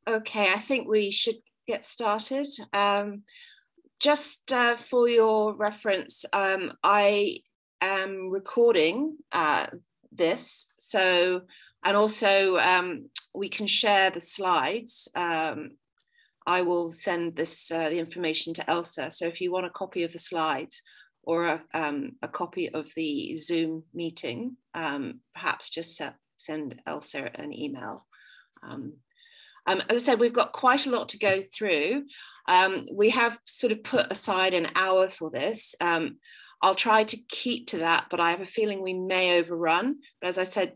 Okay, I think we should get started. Just for your reference, I am recording this, so, and also we can share the slides. I will send this the information to Elsa. So if you want a copy of the slides or a copy of the Zoom meeting, perhaps just send Elsa an email. As I said, we've got quite a lot to go through. We have sort of put aside an hour for this. I'll try to keep to that, but I have a feeling we may overrun. But as I said,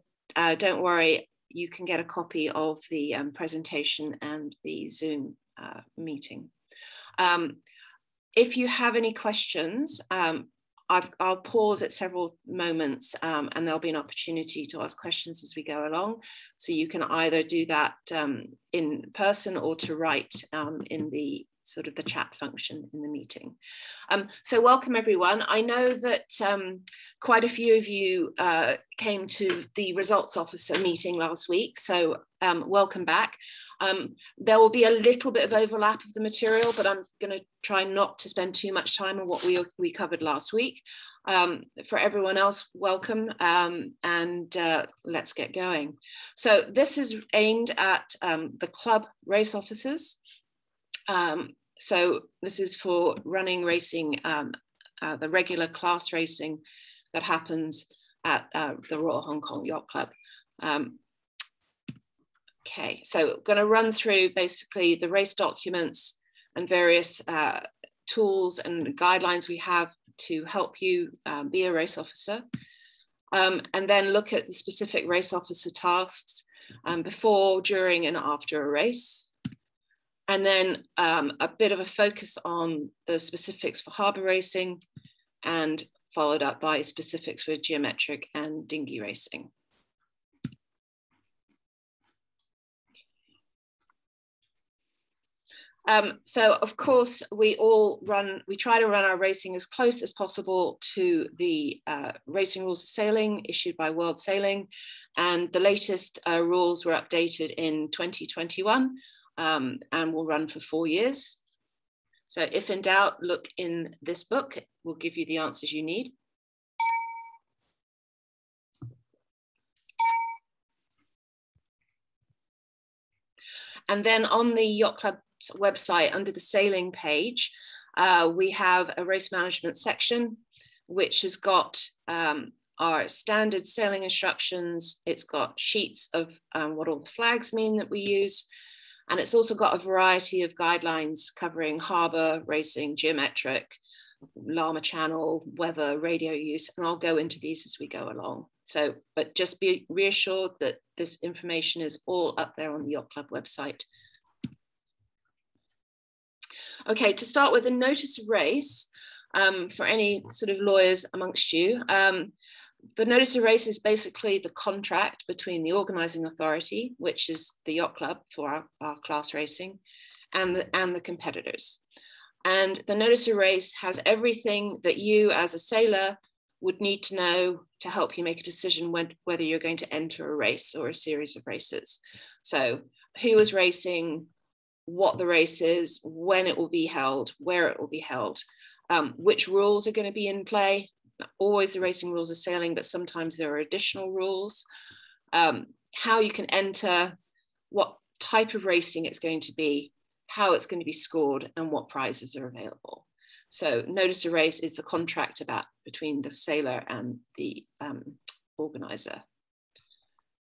don't worry, you can get a copy of the presentation and the Zoom meeting. If you have any questions, I'll pause at several moments and there'll be an opportunity to ask questions as we go along. So you can either do that in person or to write in the sort of the chat function in the meeting. So welcome everyone. I know that quite a few of you came to the results officer meeting last week, so welcome back. There will be a little bit of overlap of the material, but I'm going to try not to spend too much time on what we covered last week. For everyone else, welcome, and let's get going. So this is aimed at the club race officers. So this is for running racing, the regular class racing that happens at the Royal Hong Kong Yacht Club. Okay, so going to run through basically the race documents and various tools and guidelines we have to help you be a race officer, and then look at the specific race officer tasks before, during, and after a race. And then a bit of a focus on the specifics for harbour racing, and followed up by specifics for geometric and dinghy racing. So of course, we try to run our racing as close as possible to the racing rules of sailing issued by World Sailing. And the latest rules were updated in 2021 and will run for 4 years. So if in doubt, look in this book, it will give you the answers you need. And then on the Yacht Club website, under the sailing page, we have a race management section, which has got our standard sailing instructions. It's got sheets of what all the flags mean that we use. And it's also got a variety of guidelines covering harbour, racing, geometric, Llama channel, weather, radio use, and I'll go into these as we go along. So, but just be reassured that this information is all up there on the Yacht Club website. Okay, to start with, a notice of race, for any sort of lawyers amongst you, the notice of race is basically the contract between the organising authority, which is the Yacht Club for our class racing, and the competitors. And the notice of race has everything that you as a sailor would need to know to help you make a decision whether you're going to enter a race or a series of races. So who is racing, what the race is, when it will be held, where it will be held, which rules are going to be in play. Always the racing rules of sailing, but sometimes there are additional rules. How you can enter, what type of racing it's going to be, how it's going to be scored, and what prizes are available. So notice of race is the contract between the sailor and the organizer.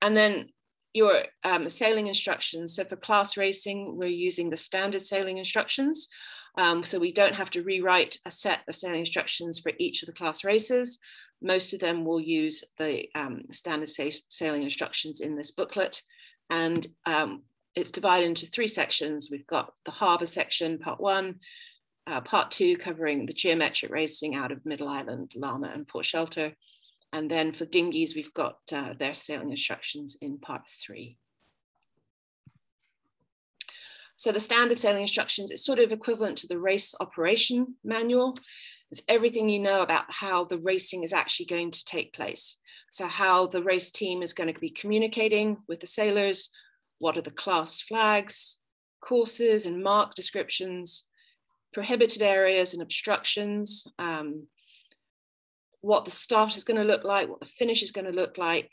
And then your sailing instructions. So for class racing, we're using the standard sailing instructions. So we don't have to rewrite a set of sailing instructions for each of the class races. Most of them will use the standard sailing instructions in this booklet. And it's divided into 3 sections. We've got the harbour section, part 1, part 2 covering the geometric racing out of Middle Island, Llama and Port Shelter. And then for dinghies, we've got their sailing instructions in part 3. So the standard sailing instructions is sort of equivalent to the race operation manual. It's everything you know about how the racing is actually going to take place. So how the race team is going to be communicating with the sailors, what are the class flags, courses and mark descriptions, prohibited areas and obstructions, what the start is going to look like, what the finish is going to look like,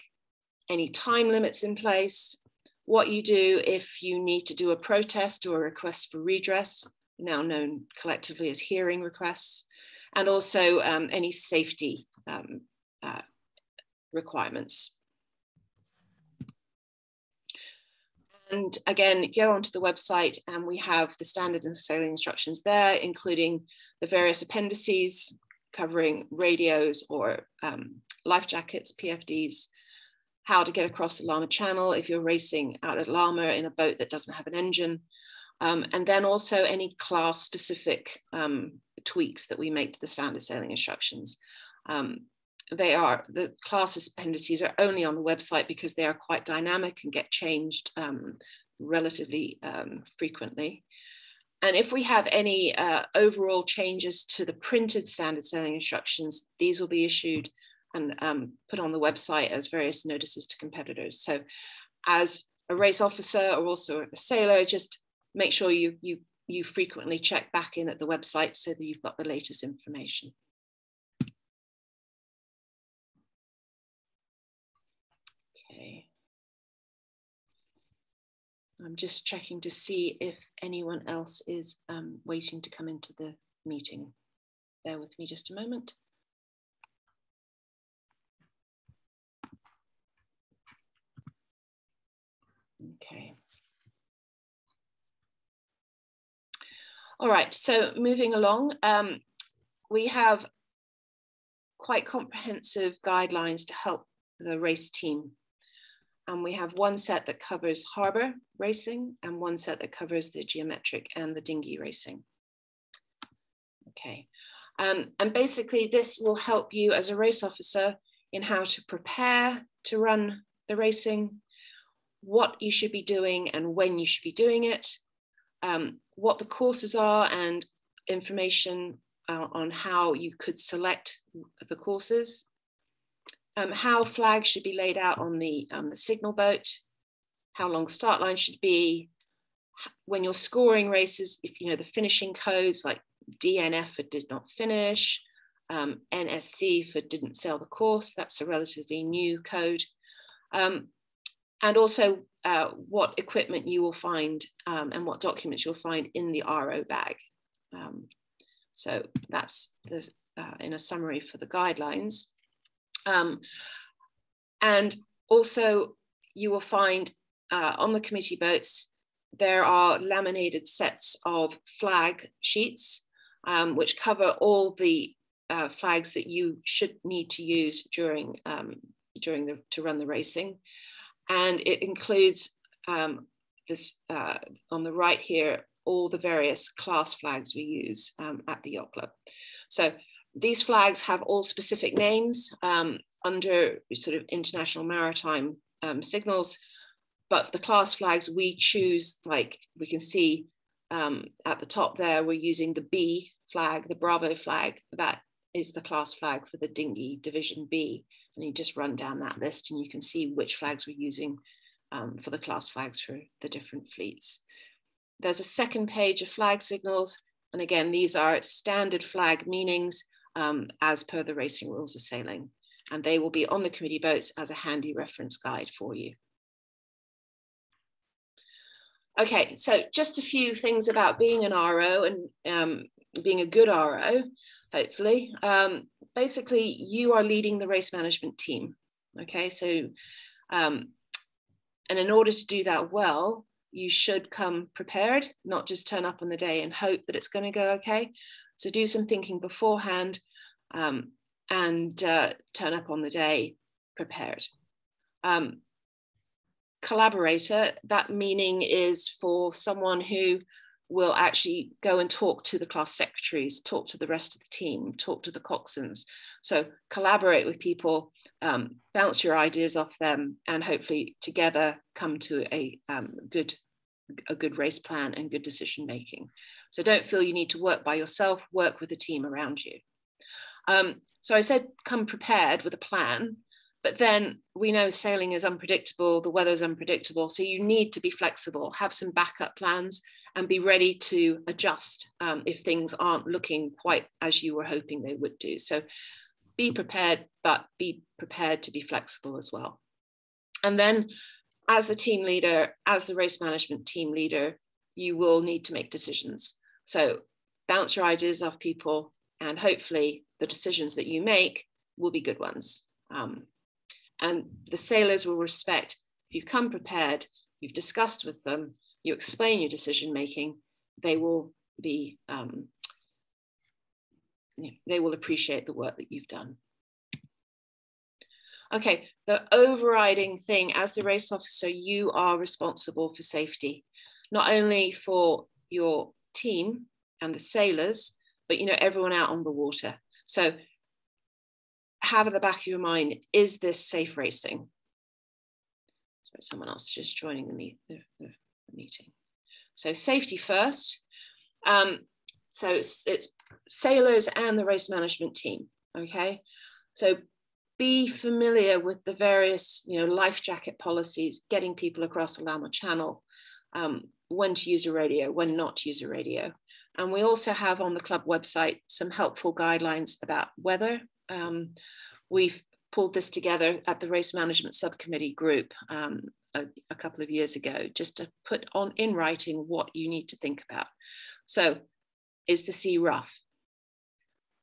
any time limits in place, what you do if you need to do a protest or a request for redress, now known collectively as hearing requests, and also any safety requirements. And again, go onto the website and we have the standard and sailing instructions there, including the various appendices covering radios or life jackets, PFDs, how to get across the Llama Channel if you're racing out at Llama in a boat that doesn't have an engine, and then also any class specific tweaks that we make to the standard sailing instructions. The class appendices are only on the website because they are quite dynamic and get changed relatively frequently. And if we have any overall changes to the printed standard sailing instructions, these will be issued and put on the website as various notices to competitors. So as a race officer or also a sailor, just make sure you frequently check back in at the website so that you've got the latest information. Okay. I'm just checking to see if anyone else is waiting to come into the meeting. Bear with me just a moment. Okay. All right, so moving along, we have quite comprehensive guidelines to help the race team. And we have one set that covers harbour racing and one set that covers the geometric and the dinghy racing. Okay, and basically this will help you as a race officer in how to prepare to run the racing, what you should be doing and when you should be doing it, what the courses are and information on how you could select the courses, how flags should be laid out on the signal boat, how long start line should be, when you're scoring races, if you know the finishing codes like DNF for did not finish, NSC for didn't sail the course, that's a relatively new code, and also what equipment you will find and what documents you'll find in the RO bag. So that's in a summary for the guidelines. And also you will find on the committee boats, there are laminated sets of flag sheets, which cover all the flags that you should need to use to run the racing. And it includes this on the right here, all the various class flags we use at the yacht club. So these flags have all specific names under sort of international maritime signals, but the class flags we choose, like we can see at the top there, we're using the B flag, the Bravo flag. That is the class flag for the dinghy division B. And you just run down that list and you can see which flags we're using for the class flags for the different fleets. There's a second page of flag signals. And again, these are standard flag meanings as per the racing rules of sailing. And they will be on the committee boats as a handy reference guide for you. Okay, so just a few things about being an RO and being a good RO, hopefully. Basically, you are leading the race management team. Okay, so, and in order to do that well, you should come prepared, not just turn up on the day and hope that it's going to go okay. So do some thinking beforehand and turn up on the day prepared. Collaborator, that meaning is for someone who will actually go and talk to the class secretaries, talk to the rest of the team, talk to the coxswains. So collaborate with people, bounce your ideas off them, and hopefully together come to a good race plan and good decision making. So don't feel you need to work by yourself, work with the team around you. So I said come prepared with a plan. But then we know sailing is unpredictable, the weather is unpredictable, so you need to be flexible, have some backup plans, and be ready to adjust if things aren't looking quite as you were hoping they would do. So be prepared, but be prepared to be flexible as well. And then as the team leader, as the race management team leader, you will need to make decisions. So bounce your ideas off people, and hopefully the decisions that you make will be good ones. And the sailors will respect if you come prepared, you've discussed with them, you explain your decision making, they will be, they will appreciate the work that you've done. Okay, the overriding thing as the race officer, you are responsible for safety, not only for your team and the sailors, but everyone out on the water. So have at the back of your mind, is this safe racing? Sorry, someone else just joining the meeting. So safety first. So it's sailors and the race management team, okay? So be familiar with the various life jacket policies, getting people across the Lama Channel, when to use a radio, when not to use a radio. And we also have on the club website some helpful guidelines about weather. We've pulled this together at the race management subcommittee group a couple of years ago, just to put on in writing what you need to think about. So, is the sea rough?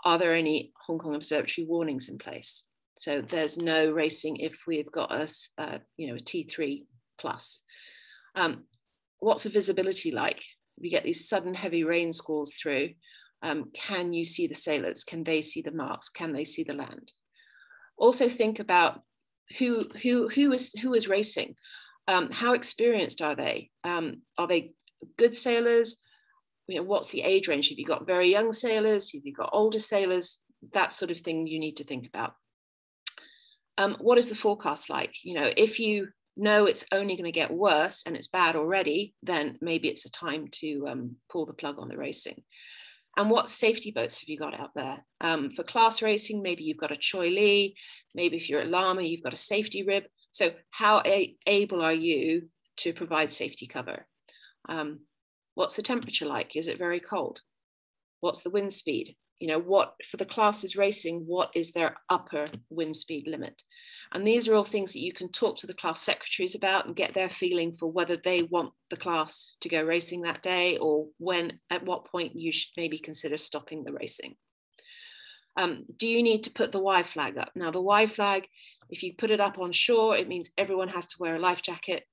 Are there any Hong Kong Observatory warnings in place? So there's no racing if we've got a T3 plus. What's the visibility like? We get these sudden heavy rain squalls through. Can you see the sailors? Can they see the marks? Can they see the land? Also think about who is racing. How experienced are they? Are they good sailors? What's the age range? Have you got very young sailors? Have you got older sailors? That sort of thing you need to think about. What is the forecast like? If you know it's only going to get worse and it's bad already, then maybe it's a time to pull the plug on the racing. And what safety boats have you got out there? For class racing, maybe you've got a Choi Lee. Maybe if you're at Lama, you've got a safety rib. So how able are you to provide safety cover? What's the temperature like? Is it very cold? What's the wind speed? What for the classes racing, what is their upper wind speed limit? And these are all things that you can talk to the class secretaries about and get their feeling for whether they want the class to go racing that day, or at what point you should maybe consider stopping the racing. Do you need to put the Y flag up? Now the Y flag, if you put it up on shore, it means everyone has to wear a life jacket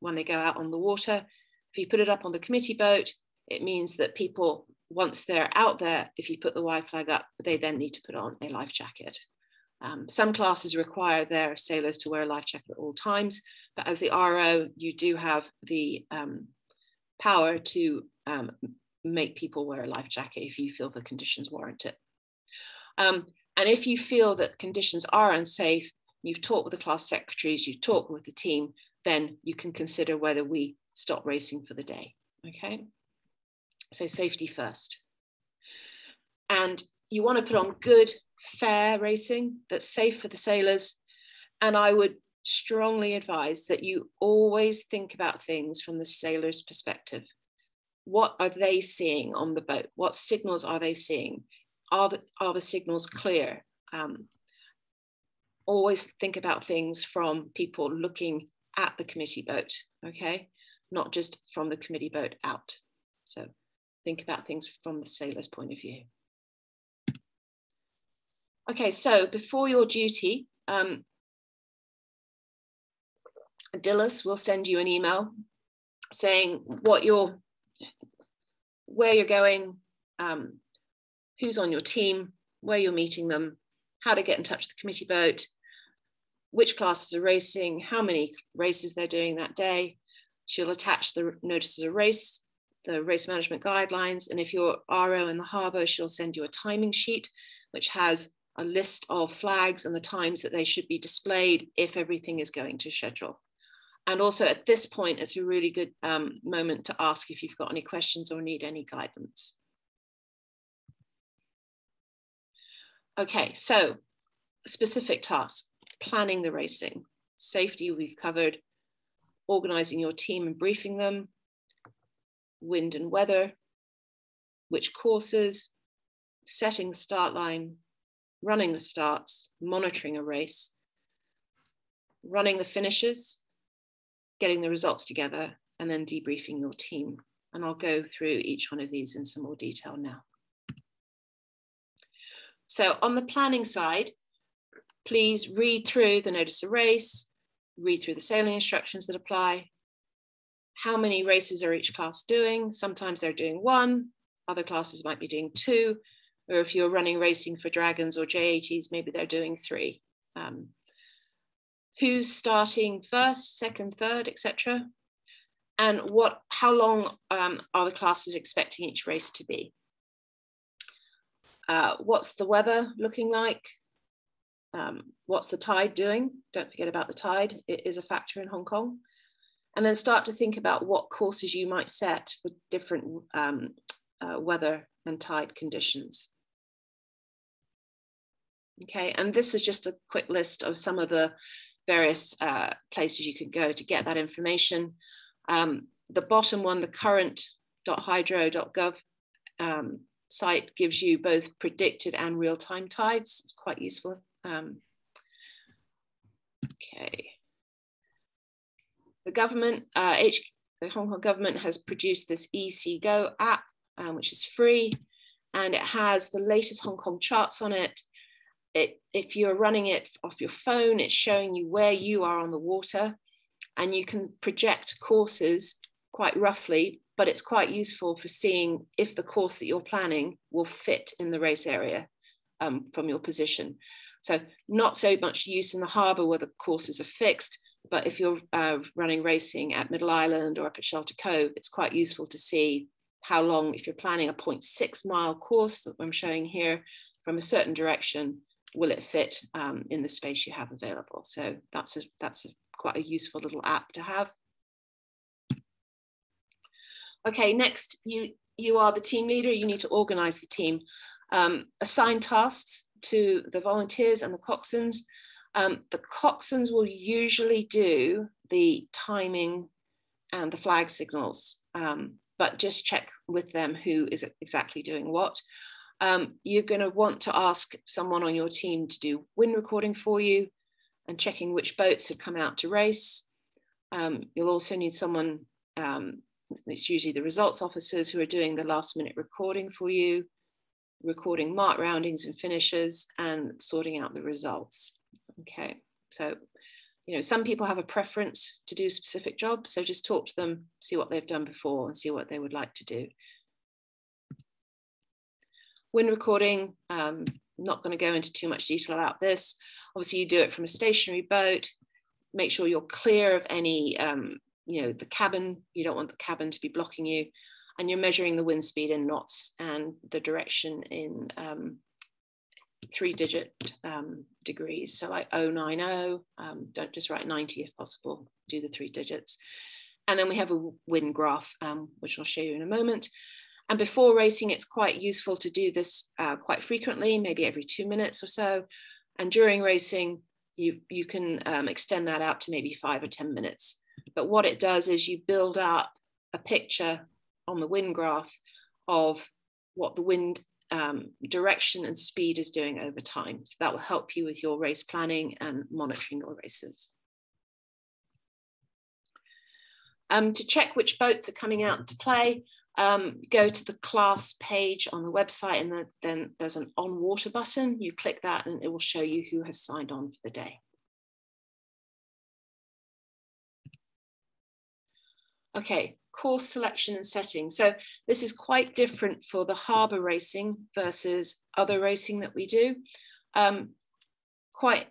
when they go out on the water. If you put it up on the committee boat, it means that people, once they're out there, if you put the Y flag up, they then need to put on a life jacket. Some classes require their sailors to wear a life jacket at all times, but as the RO, you do have the power to make people wear a life jacket if you feel the conditions warrant it. And if you feel that conditions are unsafe, you've talked with the class secretaries, you've talked with the team, then you can consider whether we stop racing for the day, okay? So safety first. And you want to put on good, fair racing that's safe for the sailors. And I would strongly advise that you always think about things from the sailor's perspective. What are they seeing on the boat? What signals are they seeing? Are the signals clear? Always think about things from people looking at the committee boat, okay? Not just from the committee boat out. So think about things from the sailor's point of view. Okay, so before your duty, Dilys will send you an email saying where you're going, who's on your team, where you're meeting them, how to get in touch with the committee boat, which classes are racing, how many races they're doing that day. She'll attach the notices of race, the race management guidelines, and if you're RO in the harbour, she'll send you a timing sheet, which has a list of flags and the times that they should be displayed if everything is going to schedule. And also at this point, it's a really good moment to ask if you've got any questions or need any guidance. Okay, so specific tasks. planning the racing. Safety we've covered, organising your team and briefing them, wind and weather, which courses, setting the start line, running the starts, monitoring a race, running the finishes, getting the results together, and then debriefing your team. And I'll go through each one of these in some more detail now. So on the planning side, please read through the notice of race, read through the sailing instructions that apply. How many races are each class doing? Sometimes they're doing 1, other classes might be doing 2, or if you're running racing for Dragons or J80s, maybe they're doing 3. Who's starting first, second, third, etc. And how long are the classes expecting each race to be? What's the weather looking like? What's the tide doing? Don't forget about the tide. It is a factor in Hong Kong. And then start to think about what courses you might set for different weather and tide conditions. Okay, and this is just a quick list of some of the various places you can go to get that information. The bottom one, the current.hydro.gov site, gives you both predicted and real-time tides. It's quite useful. Okay. The government, the Hong Kong government has produced this EC Go app, which is free, and it has the latest Hong Kong charts on it. If you're running it off your phone, it's showing you where you are on the water, and you can project courses quite roughly, but it's quite useful for seeing if the course that you're planning will fit in the race area from your position. So not so much use in the harbour where the courses are fixed, but if you're running racing at Middle Island or up at Shelter Cove, it's quite useful to see how long, if you're planning a 0.6 mile course that I'm showing here from a certain direction, will it fit in the space you have available? So that's quite a useful little app to have. Okay, next, you are the team leader. You need to organize the team. Assign tasks to the volunteers and the coxswains. The coxswains will usually do the timing and the flag signals, but just check with them who is exactly doing what. You're going to want to ask someone on your team to do wind recording for you and checking which boats have come out to race. You'll also need someone, it's usually the results officers, who are doing the last minute recording for you, recording mark roundings and finishes, and sorting out the results. Okay, so, you know, some people have a preference to do specific jobs, so just talk to them, see what they've done before and see what they would like to do. Wind recording, not going to go into too much detail about this. Obviously, you do it from a stationary boat. Make sure you're clear of any, you know, the cabin. You don't want the cabin to be blocking you. And you're measuring the wind speed in knots and the direction in 3-digit degrees. So like 090, don't just write 90 if possible, do the 3 digits. And then we have a wind graph, which I'll show you in a moment. And before racing, it's quite useful to do this quite frequently, maybe every 2 minutes or so. And during racing, you can extend that out to maybe 5 or 10 minutes. But what it does is you build up a picture on the wind graph of what the wind direction and speed is doing over time. So that will help you with your race planning and monitoring your races. To check which boats are coming out to play, go to the class page on the website, and then there's an on water button. You click that and it will show you who has signed on for the day. Okay, course selection and setting. So this is quite different for the harbour racing versus other racing that we do. Well,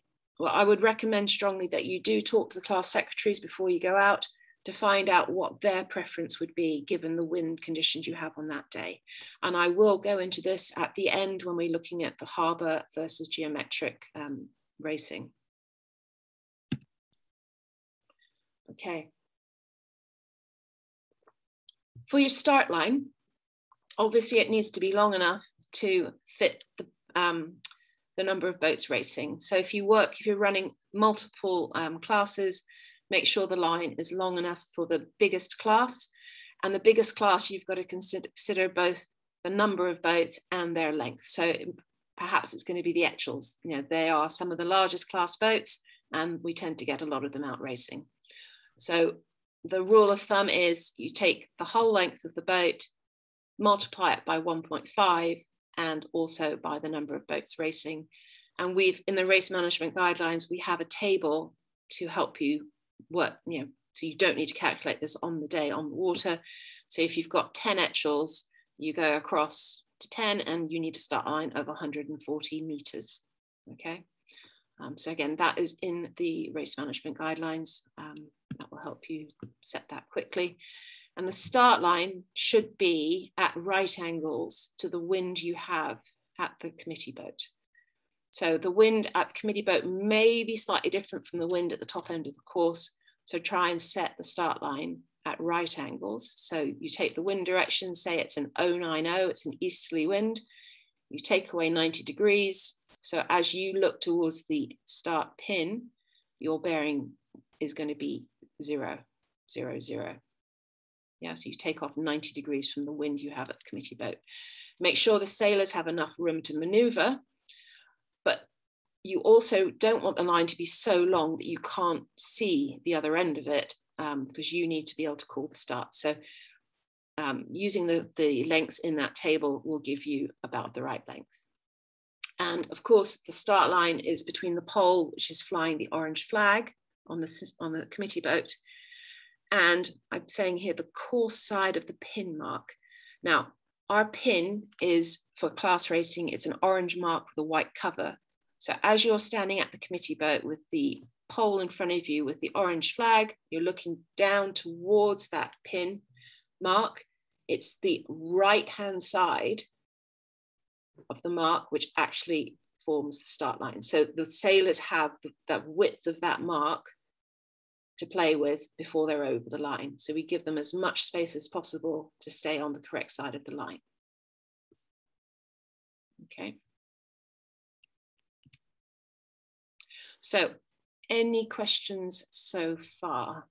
I would recommend strongly that you do talk to the class secretaries before you go out to find out what their preference would be given the wind conditions you have on that day. And I will go into this at the end when we're looking at the harbour versus geometric racing. Okay. For your start line, obviously it needs to be long enough to fit the the number of boats racing. So if you're running multiple classes, make sure the line is long enough for the biggest class. And the biggest class, you've got to consider both the number of boats and their length. So perhaps it's going to be the Etchells. You know, they are some of the largest class boats, and we tend to get a lot of them out racing. So the rule of thumb is you take the whole length of the boat, multiply it by 1.5, and also by the number of boats racing. And in the race management guidelines, we have a table to help you work, you know, so you don't need to calculate this on the day on the water. So if you've got 10 Etchells, you go across to 10 and you need a start line of 140 meters, okay? So again, that is in the race management guidelines. That will help you set that quickly. And the start line should be at right angles to the wind you have at the committee boat. So the wind at the committee boat may be slightly different from the wind at the top end of the course. So try and set the start line at right angles. So you take the wind direction, say it's an 090, it's an easterly wind. You take away 90 degrees. So as you look towards the start pin, your bearing is going to be 0, 0, 0. Yeah, so you take off 90 degrees from the wind you have at the committee boat. Make sure the sailors have enough room to maneuver, but you also don't want the line to be so long that you can't see the other end of it, because you need to be able to call the start. So using the lengths in that table will give you about the right length. And of course, the start line is between the pole, which is flying the orange flag on the committee boat, and I'm saying here the course side of the pin mark. Now, our pin is, for class racing, it's an orange mark with a white cover. So as you're standing at the committee boat with the pole in front of you with the orange flag, you're looking down towards that pin mark. It's the right-hand side of the mark which actually forms the start line. So the sailors have that width of that mark to play with before they're over the line. So we give them as much space as possible to stay on the correct side of the line. Okay. So any questions so far?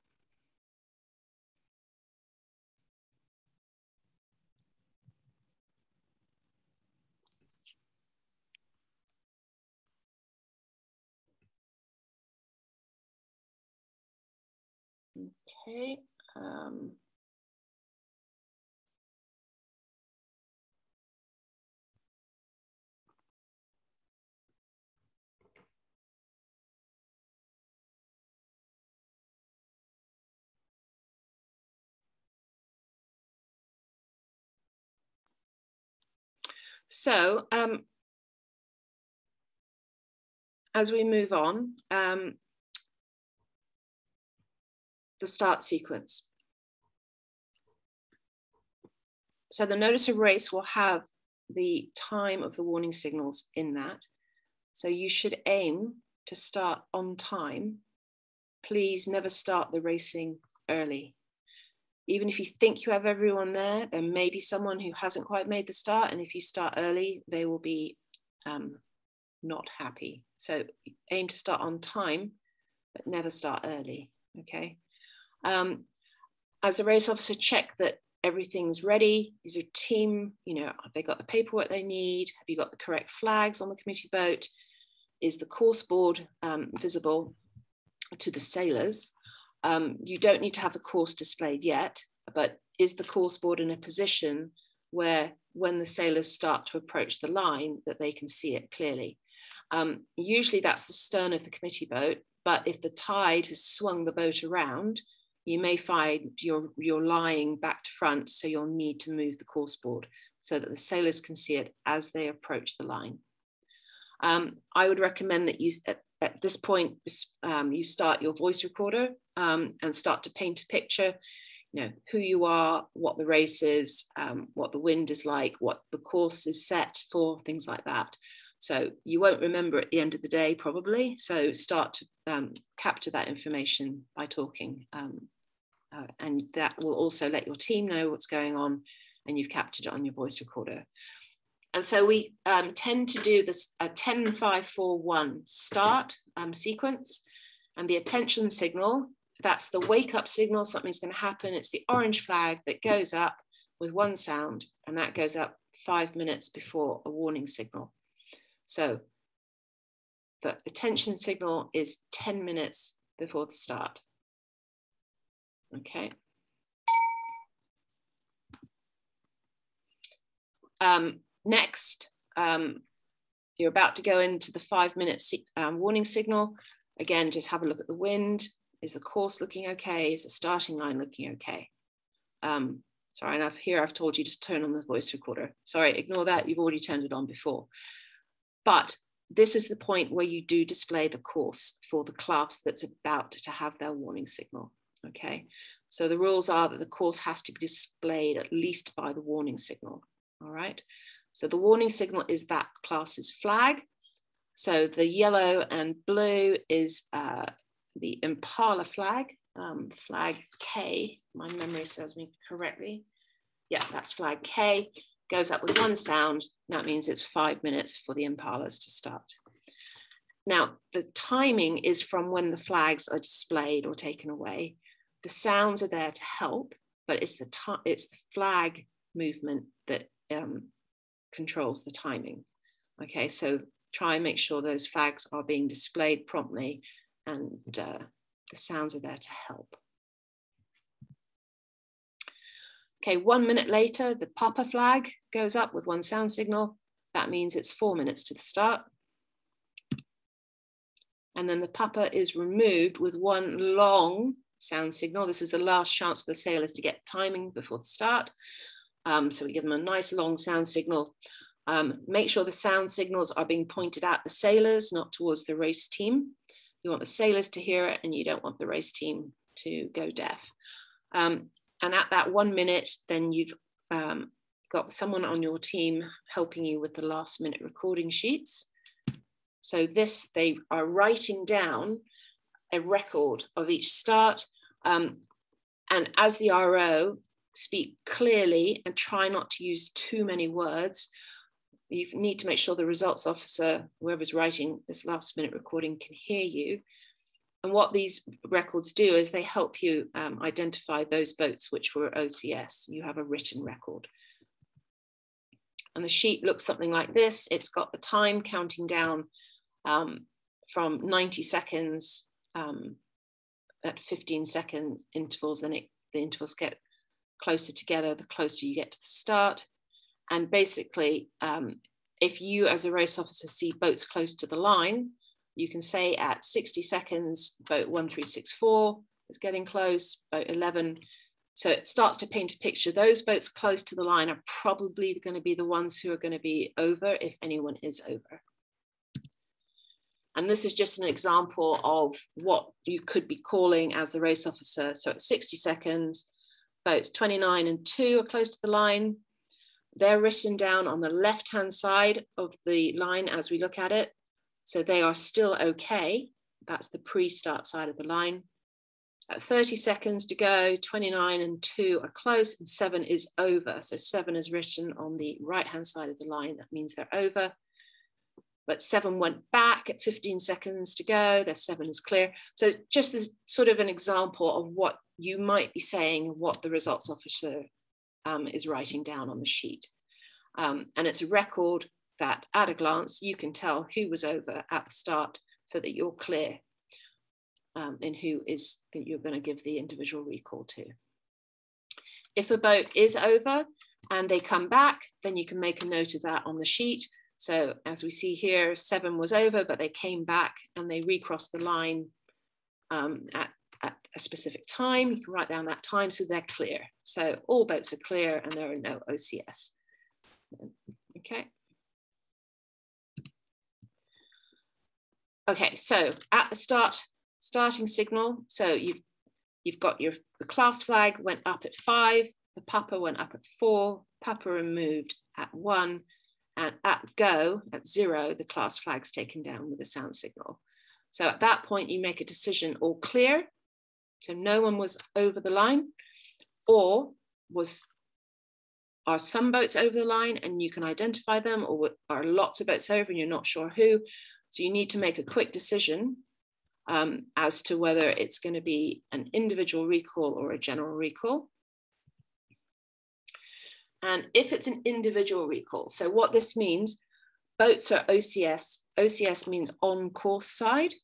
Okay. So as we move on, the start sequence. So the notice of race will have the time of the warning signals in that. So you should aim to start on time. Please never start the racing early. Even if you think you have everyone there, there may be someone who hasn't quite made the start. And if you start early, they will be not happy. So aim to start on time, but never start early, okay? As a race officer, check that everything's ready. Is your team, you know, have they got the paperwork they need? Have you got the correct flags on the committee boat? Is the course board visible to the sailors? You don't need to have the course displayed yet, but is the course board in a position where when the sailors start to approach the line that they can see it clearly? Usually that's the stern of the committee boat, but if the tide has swung the boat around, you may find you're lying back to front, so you'll need to move the course board so that the sailors can see it as they approach the line. I would recommend that you, at this point, you start your voice recorder and start to paint a picture, you know, who you are, what the race is, what the wind is like, what the course is set for, things like that. So you won't remember at the end of the day, probably. So start to capture that information by talking. And that will also let your team know what's going on, and you've captured it on your voice recorder. And so we tend to do this a 10-5-4-1 start sequence, and the attention signal, that's the wake up signal, something's going to happen. It's the orange flag that goes up with one sound, and that goes up 5 minutes before a warning signal. So the attention signal is 10 minutes before the start. Okay. Next, you're about to go into the 5-minute warning signal. Again, just have a look at the wind. Is the course looking okay? Is the starting line looking okay? Sorry, and I've told you to turn on the voice recorder. Sorry, ignore that. You've already turned it on before. But this is the point where you do display the course for the class that's about to have their warning signal. Okay, so the rules are that the course has to be displayed at least by the warning signal. All right, so the warning signal is that class's flag. So the yellow and blue is the Impala flag, flag K, my memory serves me correctly. Yeah, that's flag K, goes up with one sound. That means it's 5 minutes for the Impalas to start. Now, the timing is from when the flags are displayed or taken away. The sounds are there to help, but it's the flag movement that controls the timing. Okay, so try and make sure those flags are being displayed promptly, and the sounds are there to help. Okay, 1 minute later, the Papa flag goes up with one sound signal. That means it's 4 minutes to the start. And then the Papa is removed with one long sound signal. This is the last chance for the sailors to get timing before the start. So we give them a nice long sound signal. Make sure the sound signals are being pointed at the sailors, not towards the race team. You want the sailors to hear it, and you don't want the race team to go deaf. And at that 1 minute, then you've got someone on your team helping you with the last minute recording sheets. So this, they are writing down a record of each start. And as the RO, speak clearly and try not to use too many words. You need to make sure the results officer, whoever's writing this last minute recording, can hear you. And what these records do is they help you identify those boats which were OCS. You have a written record. And the sheet looks something like this. It's got the time counting down from 90 seconds at 15 seconds intervals. Then the intervals get closer together the closer you get to the start. And basically, if you as a race officer see boats close to the line, you can say at 60 seconds, boat 1364 is getting close, boat 11. So it starts to paint a picture. Those boats close to the line are probably going to be the ones who are going to be over, if anyone is over. And this is just an example of what you could be calling as the race officer. So at 60 seconds, boats 29 and 2 are close to the line. They're written down on the left-hand side of the line as we look at it. So they are still okay. That's the pre-start side of the line. At 30 seconds to go, 29 and 2 are close and 7 is over. So 7 is written on the right-hand side of the line. That means they're over. But 7 went back at 15 seconds to go. Their 7 is clear. So just as sort of an example of what you might be saying, what the results officer is writing down on the sheet. And it's a record that at a glance, you can tell who was over at the start so that you're clear in who is you're going to give the individual recall to. If a boat is over and they come back, then you can make a note of that on the sheet. So as we see here, 7 was over, but they came back and they recrossed the line at a specific time. You can write down that time so they're clear. So all boats are clear and there are no OCS. Okay. Okay, so at the starting signal, so you've got the class flag went up at 5, the Papa went up at 4, Papa removed at 1, and at go, at 0, the class flag's taken down with a sound signal. So at that point, you make a decision, all clear, so no one was over the line, or was are some boats over the line and you can identify them, or are lots of boats over and you're not sure who. So you need to make a quick decision as to whether it's going to be an individual recall or a general recall. And if it's an individual recall, so what this means, boats are OCS. OCS means on course side.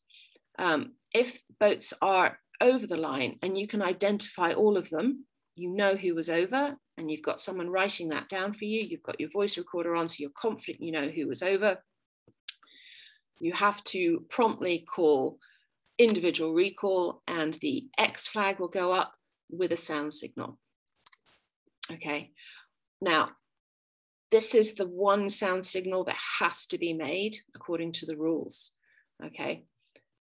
If boats are over the line and you can identify all of them, you know who was over, and you've got someone writing that down for you, you've got your voice recorder on, so you're confident you know who was over, you have to promptly call individual recall, and the X flag will go up with a sound signal. Okay, now this is the one sound signal that has to be made according to the rules. Okay,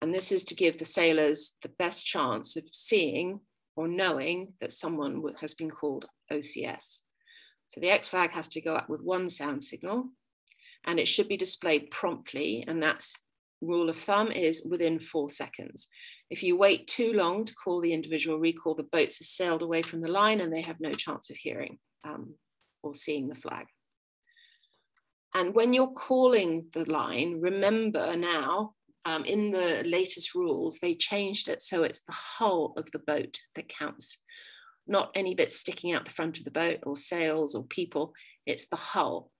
and this is to give the sailors the best chance of seeing or knowing that someone has been called OCS. So the X flag has to go up with one sound signal, and it should be displayed promptly, and that's rule of thumb is within 4 seconds. If you wait too long to call the individual recall, the boats have sailed away from the line and they have no chance of hearing or seeing the flag. And when you're calling the line, remember now, in the latest rules, they changed it so it's the hull of the boat that counts, not any bits sticking out the front of the boat or sails or people. It's the hull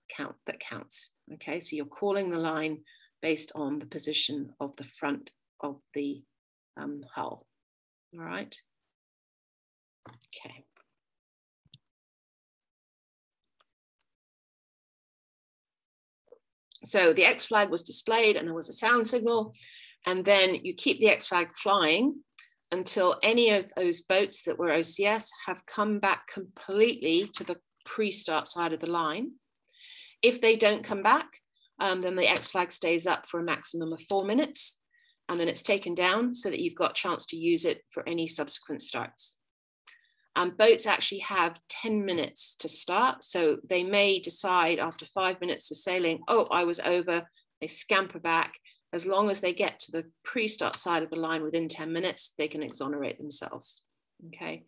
that counts. Okay, so you're calling the line based on the position of the front of the hull. All right. Okay. So the X flag was displayed and there was a sound signal, and then you keep the X flag flying until any of those boats that were OCS have come back completely to the pre-start side of the line. If they don't come back, then the X flag stays up for a maximum of 4 minutes, and then it's taken down so that you've got a chance to use it for any subsequent starts. Boats actually have 10 minutes to start, so they may decide after 5 minutes of sailing, oh, I was over, they scamper back. As long as they get to the pre-start side of the line within 10 minutes, they can exonerate themselves, okay?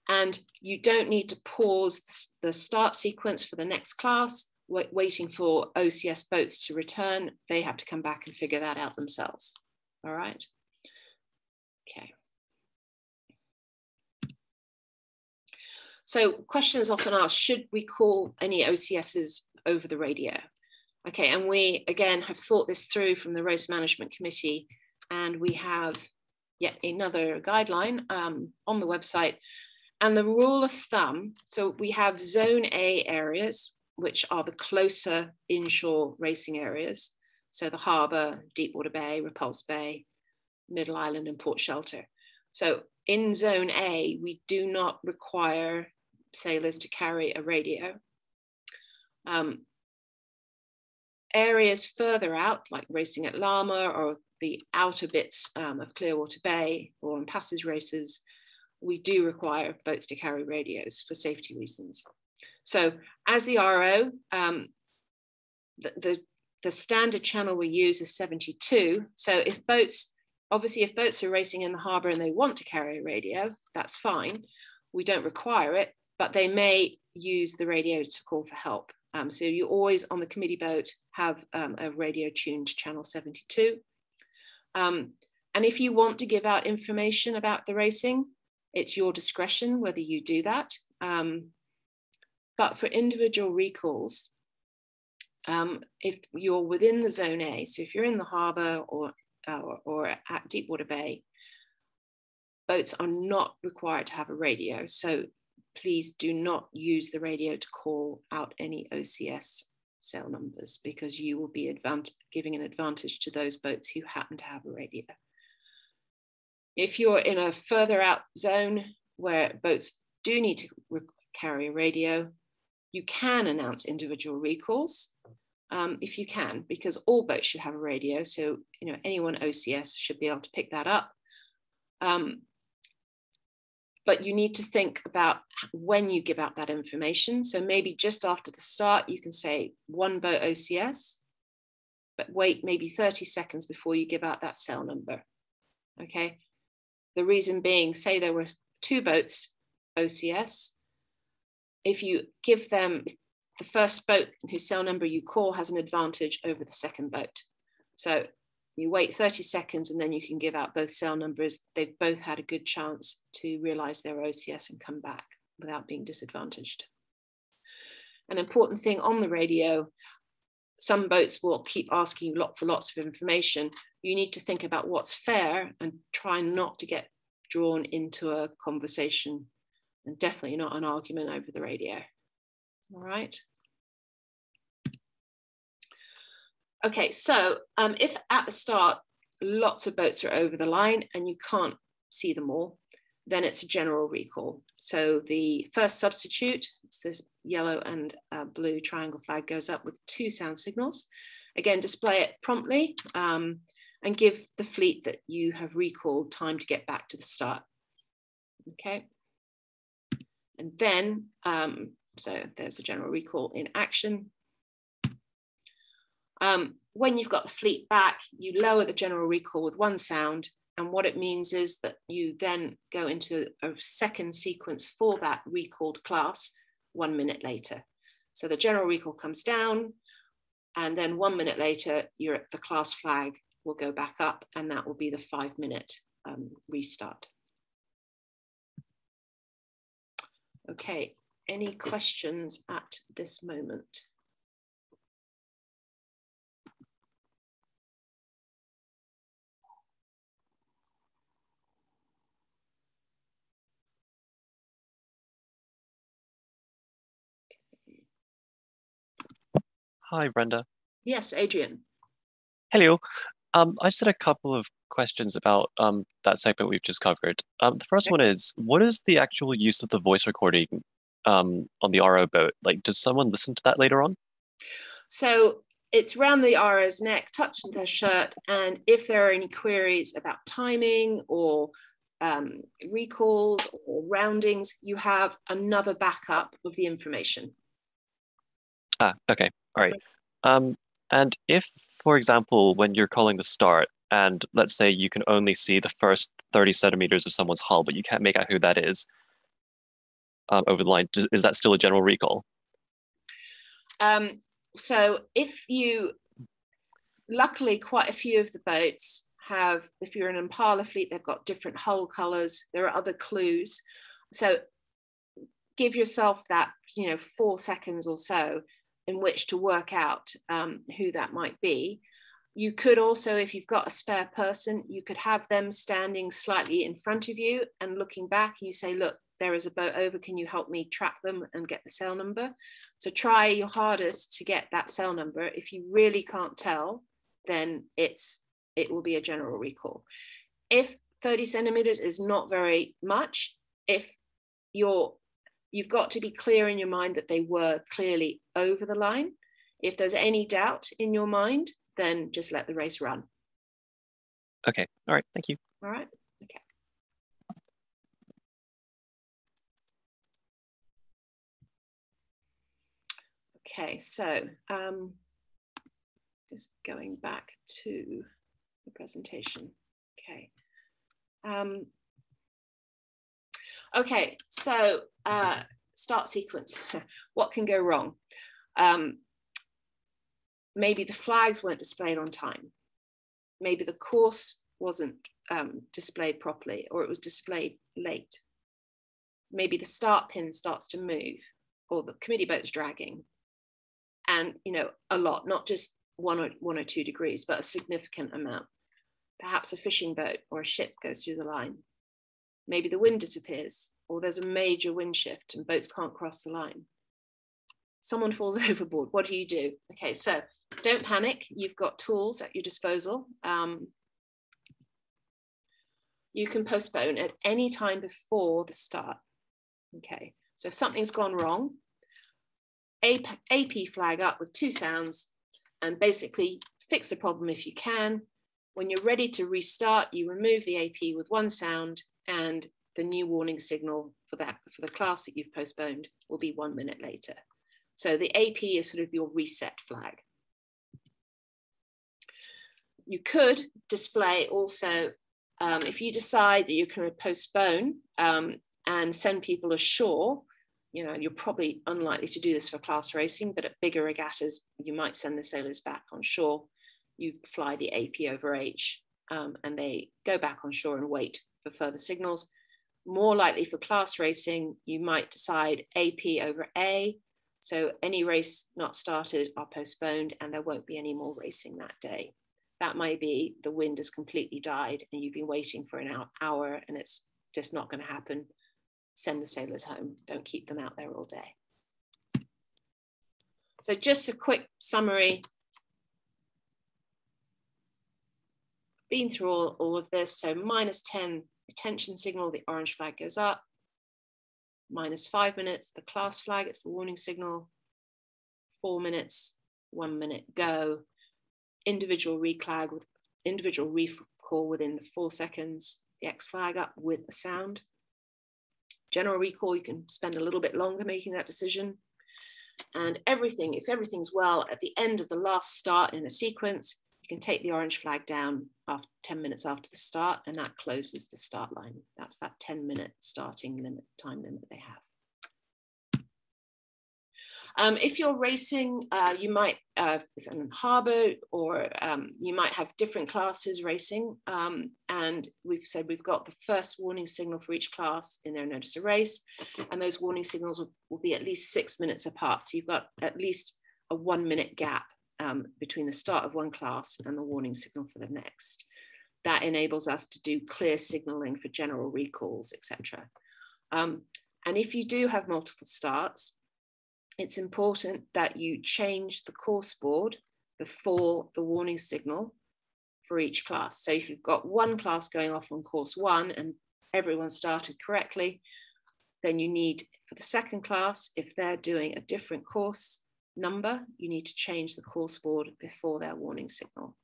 And you don't need to pause the start sequence for the next class, waiting for OCS boats to return. They have to come back and figure that out themselves, all right? Okay. So questions often asked, should we call any OCSs over the radio? Okay, and we, again, have thought this through from the Race Management Committee, and we have yet another guideline on the website. And the rule of thumb, so we have Zone A areas, which are the closer inshore racing areas. So the harbour, Deepwater Bay, Repulse Bay, Middle Island and Port Shelter. So in Zone A, we do not require sailors to carry a radio. Areas further out, like racing at Lama or the outer bits of Clearwater Bay or on passage races, we do require boats to carry radios for safety reasons. So as the RO, the standard channel we use is 72. So if boats, obviously if boats are racing in the harbour and they want to carry a radio, that's fine. We don't require it, but they may use the radio to call for help. So you always on the committee boat have a radio tuned to channel 72. And if you want to give out information about the racing, it's your discretion whether you do that. But for individual recalls, if you're within the Zone A, so if you're in the harbour or at Deepwater Bay, boats are not required to have a radio. So please do not use the radio to call out any OCS cell numbers, because you will be giving an advantage to those boats who happen to have a radio. If you're in a further out zone where boats do need to carry a radio, you can announce individual recalls if you can, because all boats should have a radio. So, you know, anyone OCS should be able to pick that up. But you need to think about when you give out that information. So maybe just after the start, you can say 1 boat OCS, but wait maybe 30 seconds before you give out that cell number, okay? The reason being, say there were 2 boats OCS, if you give them, the first boat whose cell number you call has an advantage over the second boat. So you wait 30 seconds and then you can give out both cell numbers. They've both had a good chance to realize their OCS and come back without being disadvantaged. An important thing on the radio, some boats will keep asking you for lots of information. You need to think about what's fair and try not to get drawn into a conversation, and definitely not an argument over the radio. All right. Okay, so if at the start lots of boats are over the line and you can't see them all, then it's a general recall. So the first substitute, it's this yellow and blue triangle flag, goes up with 2 sound signals. Again, display it promptly and give the fleet that you have recalled time to get back to the start. Okay. And then, so there's a general recall in action. When you've got the fleet back, you lower the general recall with 1 sound. And what it means is that you then go into a second sequence for that recalled class 1 minute later. So the general recall comes down, and then 1 minute later, the class flag will go back up, and that will be the 5-minute restart. Okay, any questions at this moment? Hi, Brenda. Yes, Adrian. Hello. I just had a couple of questions about that segment we've just covered. The first one is, what is the actual use of the voice recording on the RO boat? Like, does someone listen to that later on? So it's around the RO's neck, touching their shirt, and if there are any queries about timing or recalls or roundings, you have another backup of the information. Ah, okay. All right. And if, for example, when you're calling the start, and let's say you can only see the first 30 centimeters of someone's hull, but you can't make out who that is over the line, is that still a general recall? So luckily quite a few of the boats have, if you're an Impala fleet, they've got different hull colors. There are other clues. So give yourself that, 4 seconds or so in which to work out who that might be. You could also, if you've got a spare person, you could have them standing slightly in front of you and looking back, and you say, look, there is a boat over, can you help me track them and get the cell number? So try your hardest to get that cell number. If you really can't tell, then it will be a general recall. If 30 centimeters is not very much, if you've got to be clear in your mind that they were clearly over the line. If there's any doubt in your mind, then just let the race run. Okay, all right, thank you. All right, okay. Okay, so just going back to the presentation. Okay. Okay, so start sequence. What can go wrong? Maybe the flags weren't displayed on time. Maybe the course wasn't displayed properly, or it was displayed late. Maybe the start pin starts to move, or the committee boat's dragging. And, a lot, not just one or 2 degrees, but a significant amount. Perhaps a fishing boat or a ship goes through the line. Maybe the wind disappears, or there's a major wind shift and boats can't cross the line. Someone falls overboard. What do? Okay, so don't panic. You've got tools at your disposal. You can postpone at any time before the start. Okay, so if something's gone wrong, AP flag up with 2 sounds and basically fix the problem if you can. When you're ready to restart, you remove the AP with 1 sound, and the new warning signal for the class that you've postponed will be 1 minute later. So the AP is sort of your reset flag. You could display also, if you decide that you're going to postpone and send people ashore, you know, and you're probably unlikely to do this for class racing, but at bigger regattas, you might send the sailors back on shore. You fly the AP over H, and they go back on shore and wait for further signals. More likely for class racing, you might decide AP over A. So any race not started are postponed, and there won't be any more racing that day. That might be the wind has completely died and you've been waiting for an hour and it's just not going to happen. Send the sailors home. Don't keep them out there all day. So just a quick summary. Been through all of this. So -10, attention signal, the orange flag goes up. -5 minutes, the class flag, it's the warning signal. 4 minutes, 1 minute go. Individual reclag with individual recall within the 4 seconds, the X flag up with a sound. General recall, you can spend a little bit longer making that decision. And everything, if everything's well, at the end of the last start in a sequence, you can take the orange flag down after 10 minutes after the start, and that closes the start line. That's that 10-minute starting limit, time limit they have. If you're racing, you might, if you're in harbour, or you might have different classes racing. And we've said we've got the first warning signal for each class in their notice of race. And those warning signals will be at least 6 minutes apart. So you've got at least a 1 minute gap between the start of one class and the warning signal for the next. That enables us to do clear signalling for general recalls, etc. And if you do have multiple starts, it's important that you change the course board before the warning signal for each class. So if you've got one class going off on course 1 and everyone started correctly, then you need, for the second class, if they're doing a different course number, you need to change the course board before their warning signal.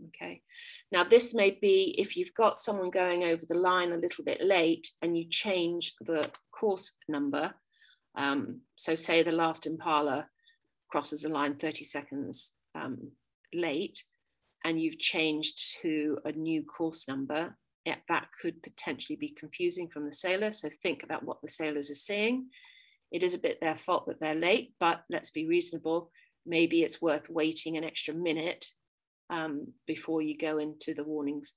Okay. Now this may be if you've got someone going over the line a little bit late and you change the course number. So say the last Impala crosses the line 30 seconds late, and you've changed to a new course number, that could potentially be confusing from the sailor. So think about what the sailors are seeing. It is a bit their fault that they're late, but let's be reasonable. Maybe it's worth waiting an extra minute before you go into the warnings,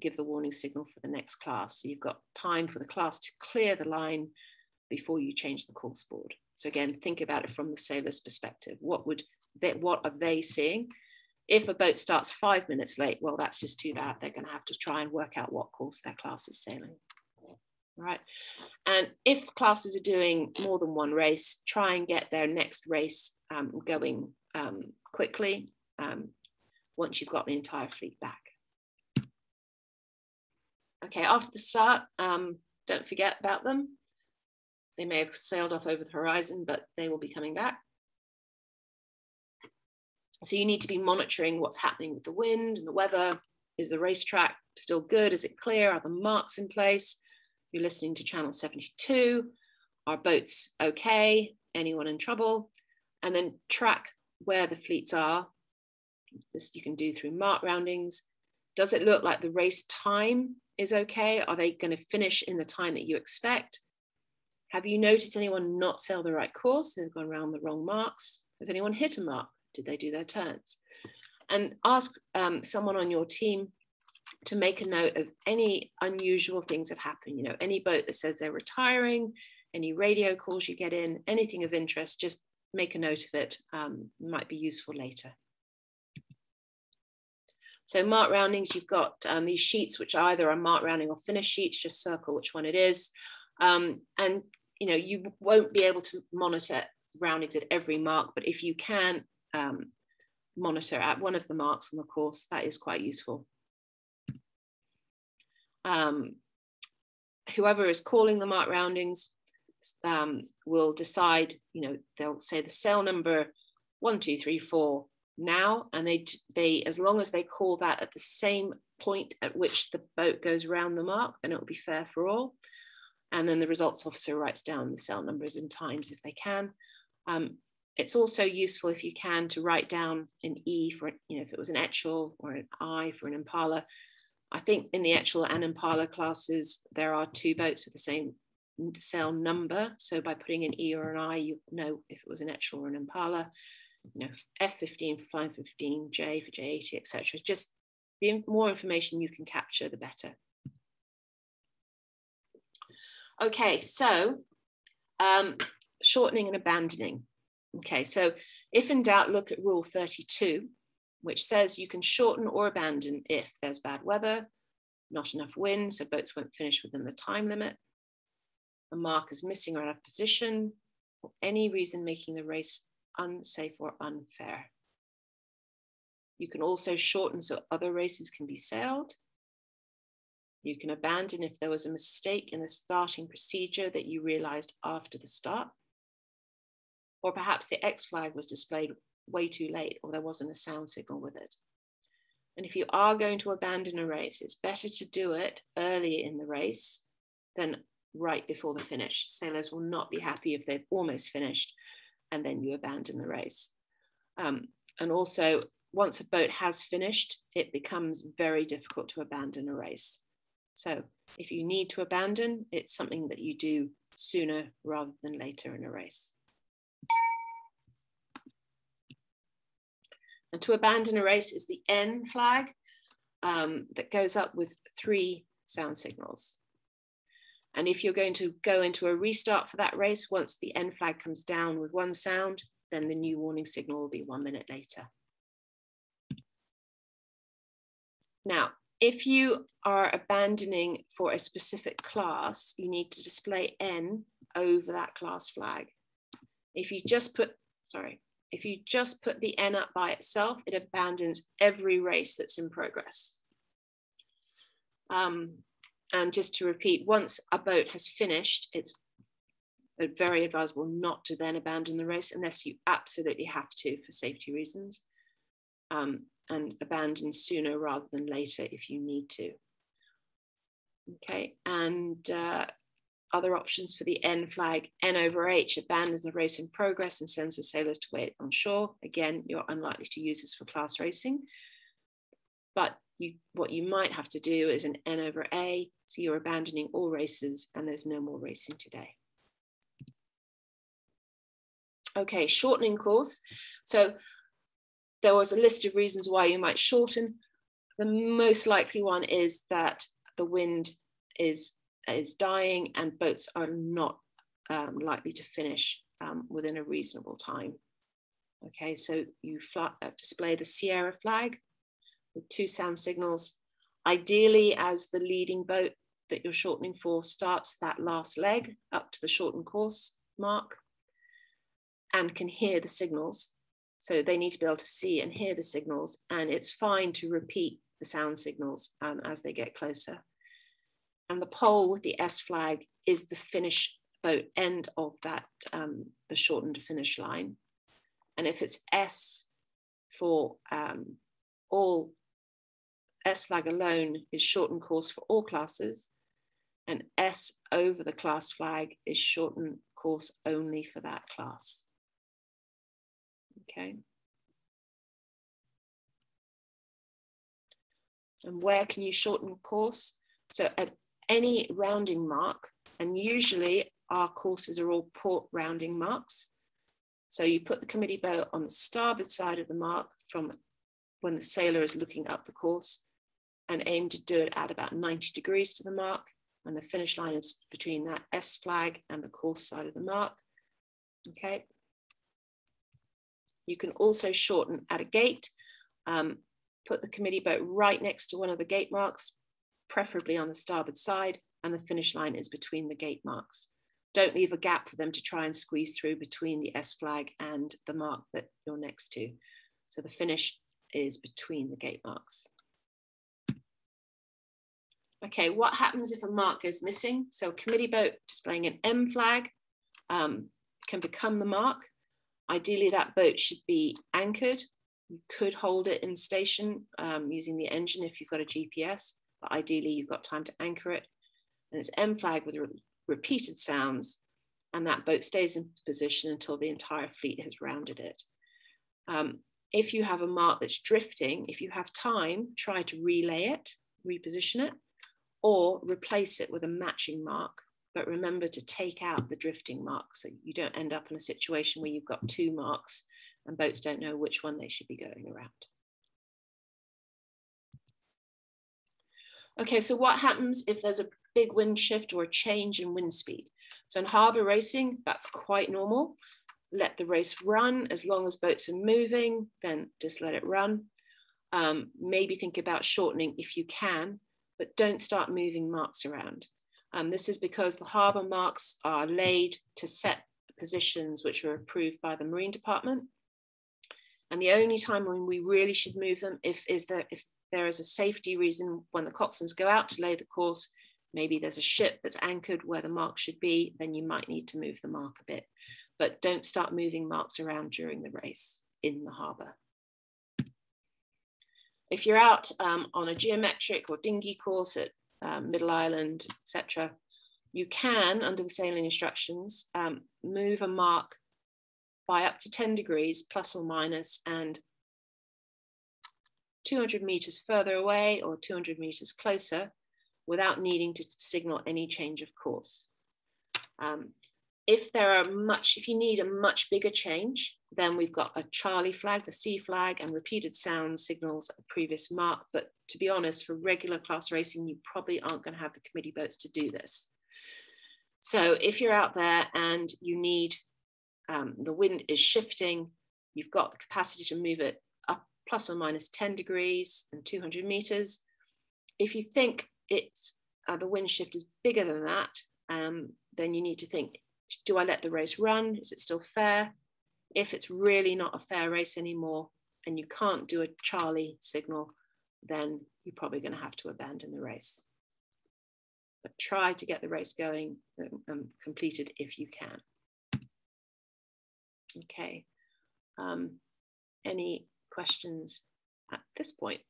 give the warning signal for the next class. So you've got time for the class to clear the line before you change the course board. So again, think about it from the sailor's perspective. What are they seeing? If a boat starts 5 minutes late, well, that's just too bad. They're going to have to try and work out what course their class is sailing. All right. And if classes are doing more than one race, try and get their next race going quickly once you've got the entire fleet back. Okay, after the start, don't forget about them. They may have sailed off over the horizon, but they will be coming back. So you need to be monitoring what's happening with the wind and the weather. Is the racetrack still good? Is it clear? Are the marks in place? You're listening to channel 72. Are boats okay? Anyone in trouble? And then track where the fleets are. This you can do through mark roundings. Does it look like the race time is okay? Are they going to finish in the time that you expect? Have you noticed anyone not sail the right course? They've gone around the wrong marks. Has anyone hit a mark? Did they do their turns? And ask someone on your team to make a note of any unusual things that happen. You know, any boat that says they're retiring, any radio calls you get in, anything of interest, just make a note of it. Might be useful later. So mark roundings, you've got these sheets, which either are mark rounding or finish sheets, just circle which one it is. And you know, you won't be able to monitor roundings at every mark, but if you can monitor at one of the marks on the course, that is quite useful. Whoever is calling the mark roundings will decide, you know, they'll say the sail number 1, 2, 3, 4 now, and they as long as they call that at the same point at which the boat goes around the mark, then it will be fair for all. And then the results officer writes down the sail numbers and times if they can. It's also useful if you can to write down an E for, you know, if it was an Etchel, or an I for an Impala. I think in the Etchel and Impala classes, there are 2 boats with the same sail number. So by putting an E or an I, you know if it was an Etchel or an Impala, you know, F15 for flying 15, J for J80, etc. Just the more information you can capture, the better. Okay, so shortening and abandoning. Okay, so if in doubt, look at rule 32, which says you can shorten or abandon if there's bad weather, not enough wind, so boats won't finish within the time limit, a mark is missing or out of position, or any reason making the race unsafe or unfair. You can also shorten so other races can be sailed. You can abandon if there was a mistake in the starting procedure that you realized after the start. Or perhaps the X flag was displayed way too late, or there wasn't a sound signal with it. And if you are going to abandon a race, it's better to do it early in the race than right before the finish. Sailors will not be happy if they've almost finished and then you abandon the race. And also, once a boat has finished, it becomes very difficult to abandon a race. So if you need to abandon, it's something that you do sooner rather than later in a race. And to abandon a race is the N flag that goes up with 3 sound signals. And if you're going to go into a restart for that race, once the N flag comes down with 1 sound, then the new warning signal will be 1 minute later. Now, if you are abandoning for a specific class, you need to display N over that class flag. If you just put the N up by itself, it abandons every race that's in progress. And just to repeat, once a boat has finished, it's very advisable not to then abandon the race unless you absolutely have to for safety reasons, and abandon sooner rather than later if you need to. Okay, and other options for the N flag, N over H abandons the race in progress and sends the sailors to wait on shore. Again, you're unlikely to use this for class racing, but what you might have to do is an N over A, so you're abandoning all races and there's no more racing today. Okay, shortening course. So there was a list of reasons why you might shorten. The most likely one is that the wind is dying and boats are not likely to finish within a reasonable time. Okay, so you display the Sierra flag with 2 sound signals, ideally as the leading boat that you're shortening for starts that last leg up to the shortened course mark and can hear the signals. So they need to be able to see and hear the signals, and it's fine to repeat the sound signals as they get closer. And the pole with the S flag is the finish boat end of that, the shortened finish line. And if it's S for all, S flag alone is shortened course for all classes, and S over the class flag is shortened course only for that class. Okay. And where can you shorten course? So at any rounding mark, and usually our courses are all port rounding marks. So you put the committee boat on the starboard side of the mark from when the sailor is looking up the course, and aim to do it at about 90 degrees to the mark. And the finish line is between that S flag and the course side of the mark. Okay. You can also shorten at a gate, put the committee boat right next to one of the gate marks, preferably on the starboard side, and the finish line is between the gate marks. Don't leave a gap for them to try and squeeze through between the S flag and the mark that you're next to. So the finish is between the gate marks. Okay, what happens if a mark goes missing? So a committee boat displaying an M flag can become the mark. Ideally, that boat should be anchored. You could hold it in station using the engine if you've got a GPS, but ideally you've got time to anchor it. And it's M flag with repeated sounds, and that boat stays in position until the entire fleet has rounded it. If you have a mark that's drifting, if you have time, try to relay it, reposition it, or replace it with a matching mark but remember to take out the drifting marks so you don't end up in a situation where you've got 2 marks and boats don't know which one they should be going around. Okay, so what happens if there's a big wind shift or a change in wind speed? So in harbour racing, that's quite normal. Let the race run. As long as boats are moving, then just let it run. Maybe think about shortening if you can, but don't start moving marks around. This is because the harbour marks are laid to set positions which are approved by the Marine Department. And the only time when we really should move them if there is a safety reason when the coxswains go out to lay the course, maybe there's a ship that's anchored where the mark should be, then you might need to move the mark a bit. But don't start moving marks around during the race in the harbour. If you're out on a geometric or dinghy course at Middle Island, etc., you can, under the sailing instructions, move a mark by up to 10 degrees, plus or minus, and 200 meters further away or 200 meters closer without needing to signal any change of course. If you need a much bigger change, then we've got a Charlie flag, the C flag, and repeated sound signals at the previous mark. But to be honest, for regular class racing, you probably aren't going to have the committee boats to do this. So if you're out there and you need, the wind is shifting, you've got the capacity to move it up plus or minus 10 degrees and 200 meters. If you think it's the wind shift is bigger than that, then you need to think, do I let the race run? Is it still fair? If it's really not a fair race anymore and you can't do a Charlie signal, then you're probably going to have to abandon the race. But try to get the race going and completed if you can. Okay. Any questions at this point?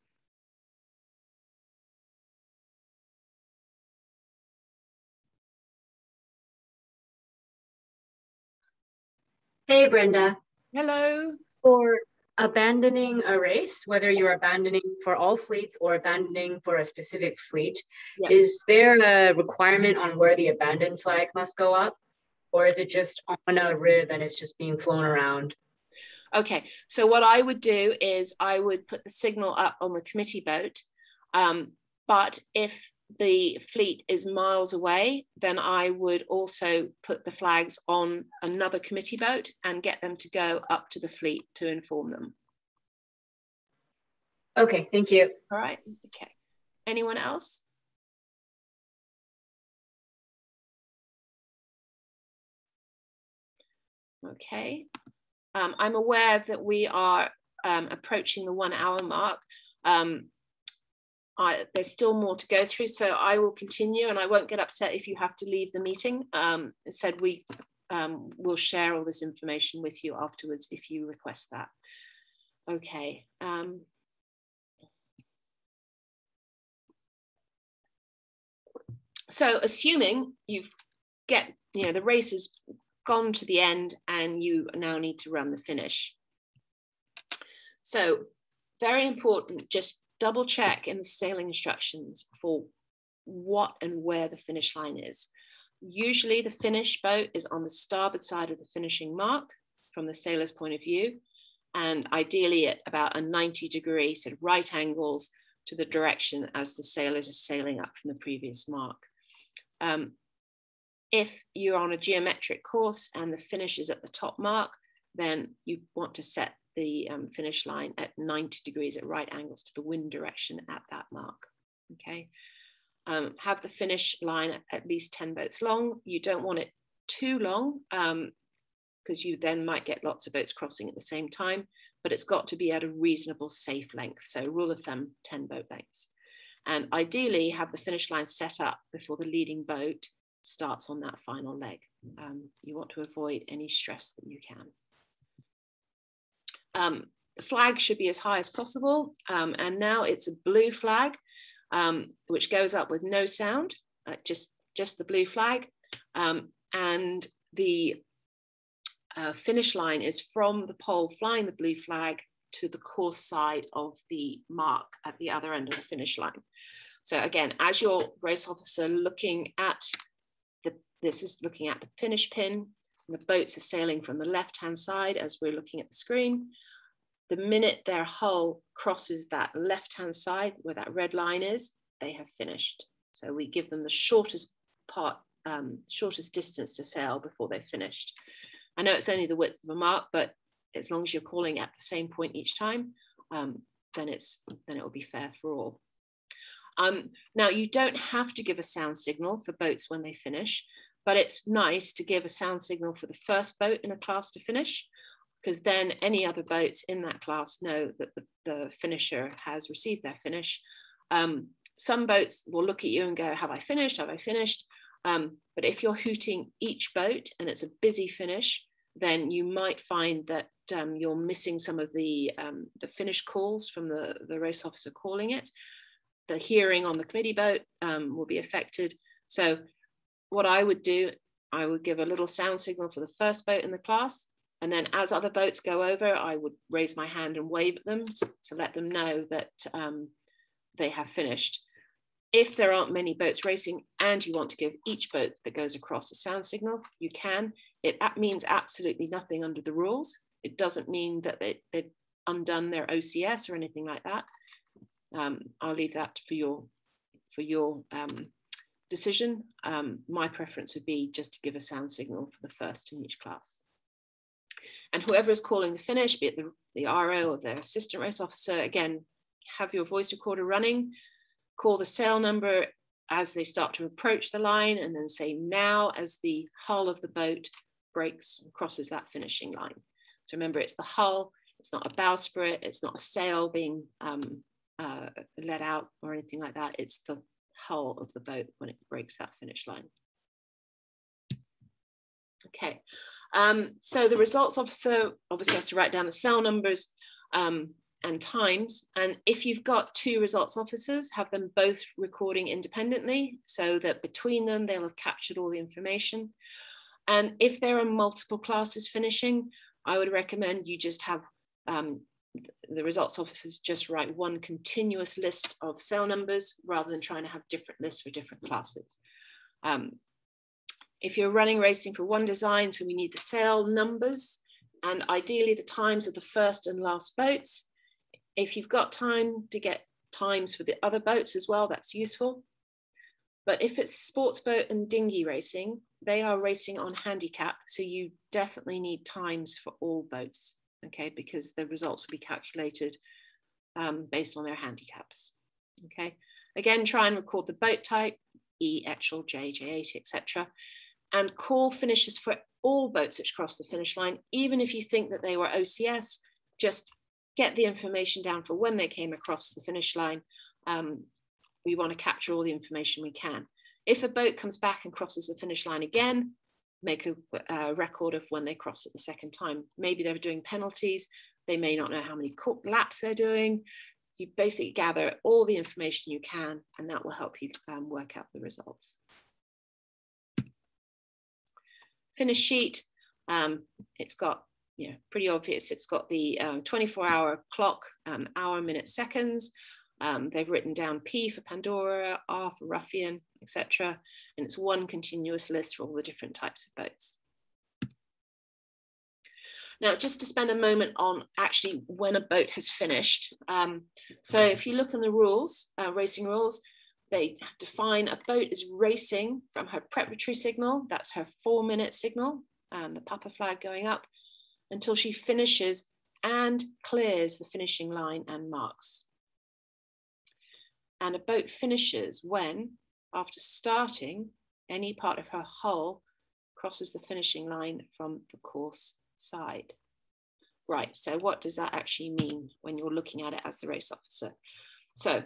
Hey, Brenda. Hello. For abandoning a race, whether you're abandoning for all fleets or abandoning for a specific fleet, Yes. Is there a requirement on where the abandoned flag must go up? Or is it just on a rib and it's just being flown around? Okay, so what I would do is I would put the signal up on the committee boat, but if the fleet is miles away, then I would also put the flags on another committee boat and get them to go up to the fleet to inform them. Okay, thank you. All right, okay. Anyone else? Okay. I'm aware that we are approaching the 1 hour mark. There's still more to go through, so I will continue and I won't get upset if you have to leave the meeting. Instead, we will share all this information with you afterwards if you request that. Okay. So assuming the race has gone to the end and you now need to run the finish. So very important, just double check in the sailing instructions for what and where the finish line is. Usually the finish boat is on the starboard side of the finishing mark from the sailor's point of view, and ideally at about a 90-degree sort of right angles to the direction as the sailors are sailing up from the previous mark. If you're on a geometric course and the finish is at the top mark, then you want to set the finish line at 90 degrees at right angles to the wind direction at that mark. Okay. Have the finish line at least 10 boats long. You don't want it too long because you then might get lots of boats crossing at the same time, but it's got to be at a reasonable safe length. So rule of thumb, 10 boat lengths. And ideally have the finish line set up before the leading boat starts on that final leg. You want to avoid any stress that you can. The flag should be as high as possible, and now it's a blue flag, which goes up with no sound, just the blue flag, and the finish line is from the pole flying the blue flag to the course side of the mark at the other end of the finish line. So again, as your race officer looking at this is looking at the finish pin. The boats are sailing from the left-hand side as we're looking at the screen. The minute their hull crosses that left-hand side where that red line is, they have finished. So we give them the shortest part, shortest distance to sail before they've finished. I know it's only the width of a mark, but as long as you're calling at the same point each time, then it will be fair for all. Now, you don't have to give a sound signal for boats when they finish, but it's nice to give a sound signal for the first boat in a class to finish, because then any other boats in that class know that the finisher has received their finish. Some boats will look at you and go, have I finished? Have I finished? But if you're hooting each boat and it's a busy finish, then you might find that you're missing some of the finish calls from the race officer calling it. The hearing on the committee boat will be affected. So what I would do, I would give a little sound signal for the first boat in the class. And then as other boats go over, I would raise my hand and wave at them to let them know that they have finished. If there aren't many boats racing and you want to give each boat that goes across a sound signal, you can. It means absolutely nothing under the rules. It doesn't mean that they've undone their OCS or anything like that. I'll leave that for your decision. My preference would be just to give a sound signal for the first in each class. And whoever is calling the finish, be it the RO or the assistant race officer, again, have your voice recorder running, call the sail number as they start to approach the line, and then say now as the hull of the boat breaks and crosses that finishing line. So remember, it's the hull, it's not a bowsprit, it's not a sail being let out or anything like that. It's the hull of the boat when it breaks that finish line. Okay, so the results officer obviously has to write down the cell numbers and times. And if you've got two results officers, have them both recording independently so that between them, they'll have captured all the information. And if there are multiple classes finishing, I would recommend you just have the results officers just write one continuous list of cell numbers rather than trying to have different lists for different classes. If you're running racing for one design, so we need the sail numbers and ideally the times of the first and last boats. If you've got time to get times for the other boats as well, that's useful. But if it's sports boat and dinghy racing, they are racing on handicap. So you definitely need times for all boats, okay? Because the results will be calculated based on their handicaps, okay? Again, try and record the boat type, E, Etchel, J, J80, etc. And call finishes for all boats which cross the finish line. Even if you think that they were OCS, just get the information down for when they came across the finish line. We want to capture all the information we can. If a boat comes back and crosses the finish line again, make a record of when they cross it the second time. Maybe they're doing penalties. They may not know how many laps they're doing. You basically gather all the information you can, and that will help you work out the results. Finish sheet, it's got, pretty obvious. It's got the 24-hour clock, hour, minute, seconds. They've written down P for Pandora, R for Ruffian, etc. And it's one continuous list for all the different types of boats. Now, just to spend a moment on actually when a boat has finished. So if you look in the rules, racing rules, they define a boat is racing from her preparatory signal, that's her 4-minute signal, the Papa flag going up, until she finishes and clears the finishing line and marks. And a boat finishes when, after starting, any part of her hull crosses the finishing line from the course side. Right, so what does that actually mean when you're looking at it as the race officer? So,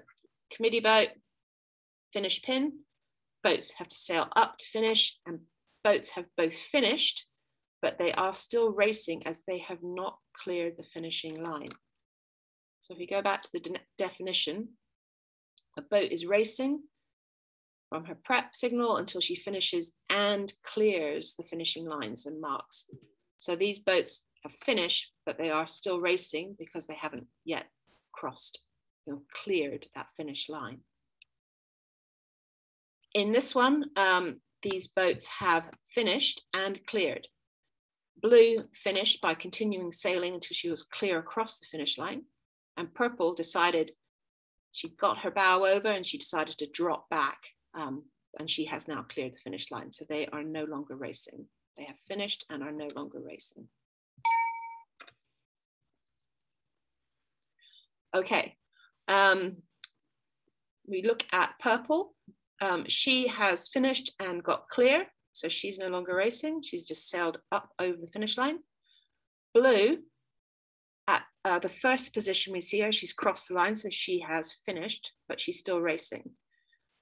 committee boat, finish pin, boats have to sail up to finish, and boats have both finished, but they are still racing as they have not cleared the finishing line. So if we go back to the definition, a boat is racing from her prep signal until she finishes and clears the finishing lines and marks. So these boats have finished, but they are still racing because they haven't yet crossed, cleared that finish line. In this one, these boats have finished and cleared. Blue finished by continuing sailing until she was clear across the finish line, and purple decided she got her bow over and she decided to drop back, and she has now cleared the finish line. So they are no longer racing. They have finished and are no longer racing. Okay, we look at purple. She has finished and got clear, so she's no longer racing. She's just sailed up over the finish line. Blue, at the first position we see her, she's crossed the line, so she has finished, but she's still racing.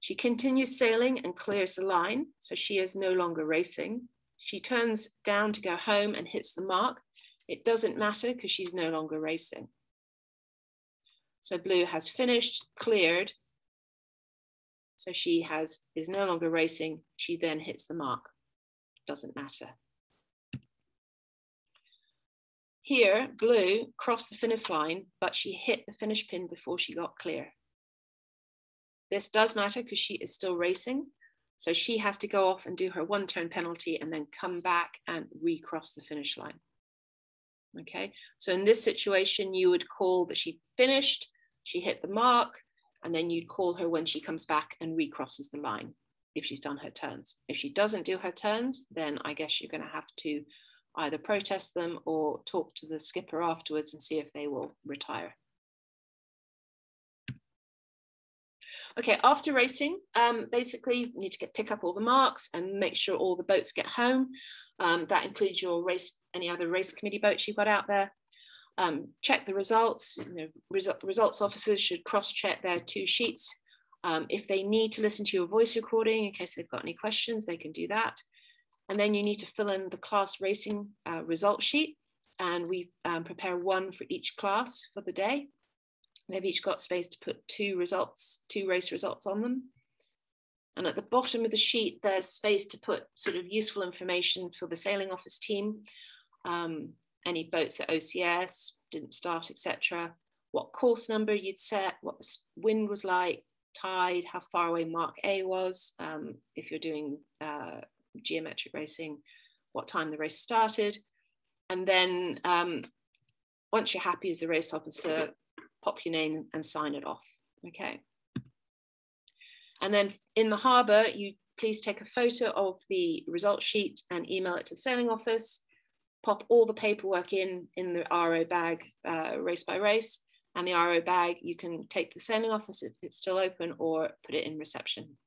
She continues sailing and clears the line, so she is no longer racing. She turns down to go home and hits the mark. It doesn't matter because she's no longer racing. So blue has finished, cleared, so she is no longer racing. She then hits the mark. Doesn't matter. Here, blue crossed the finish line, but she hit the finish pin before she got clear. This does matter because she is still racing. So she has to go off and do her one turn penalty and then come back and recross the finish line. Okay, so in this situation, you would call that she finished, she hit the mark, and then you'd call her when she comes back and recrosses the line if she's done her turns. If she doesn't do her turns, then I guess you're going to have to either protest them or talk to the skipper afterwards and see if they will retire. Okay, after racing, basically you need to pick up all the marks and make sure all the boats get home. That includes your race, any other race committee boats you've got out there. Check the results. Results officers should cross-check their 2 sheets. If they need to listen to your voice recording in case they've got any questions, they can do that. And then you need to fill in the class racing result sheet, and we prepare one for each class for the day. They've each got space to put 2 race results on them. And at the bottom of the sheet, there's space to put sort of useful information for the sailing office team. Any boats at OCS, didn't start, etc. What course number you'd set, what the wind was like, tide, how far away Mark A was, if you're doing geometric racing, what time the race started. And then once you're happy as the race officer, pop your name and sign it off, okay? And then in the harbour, you please take a photo of the result sheet and email it to the sailing office. Pop all the paperwork in the RO bag, race by race, and the RO bag you can take to the sailing office if it's still open, or put it in reception.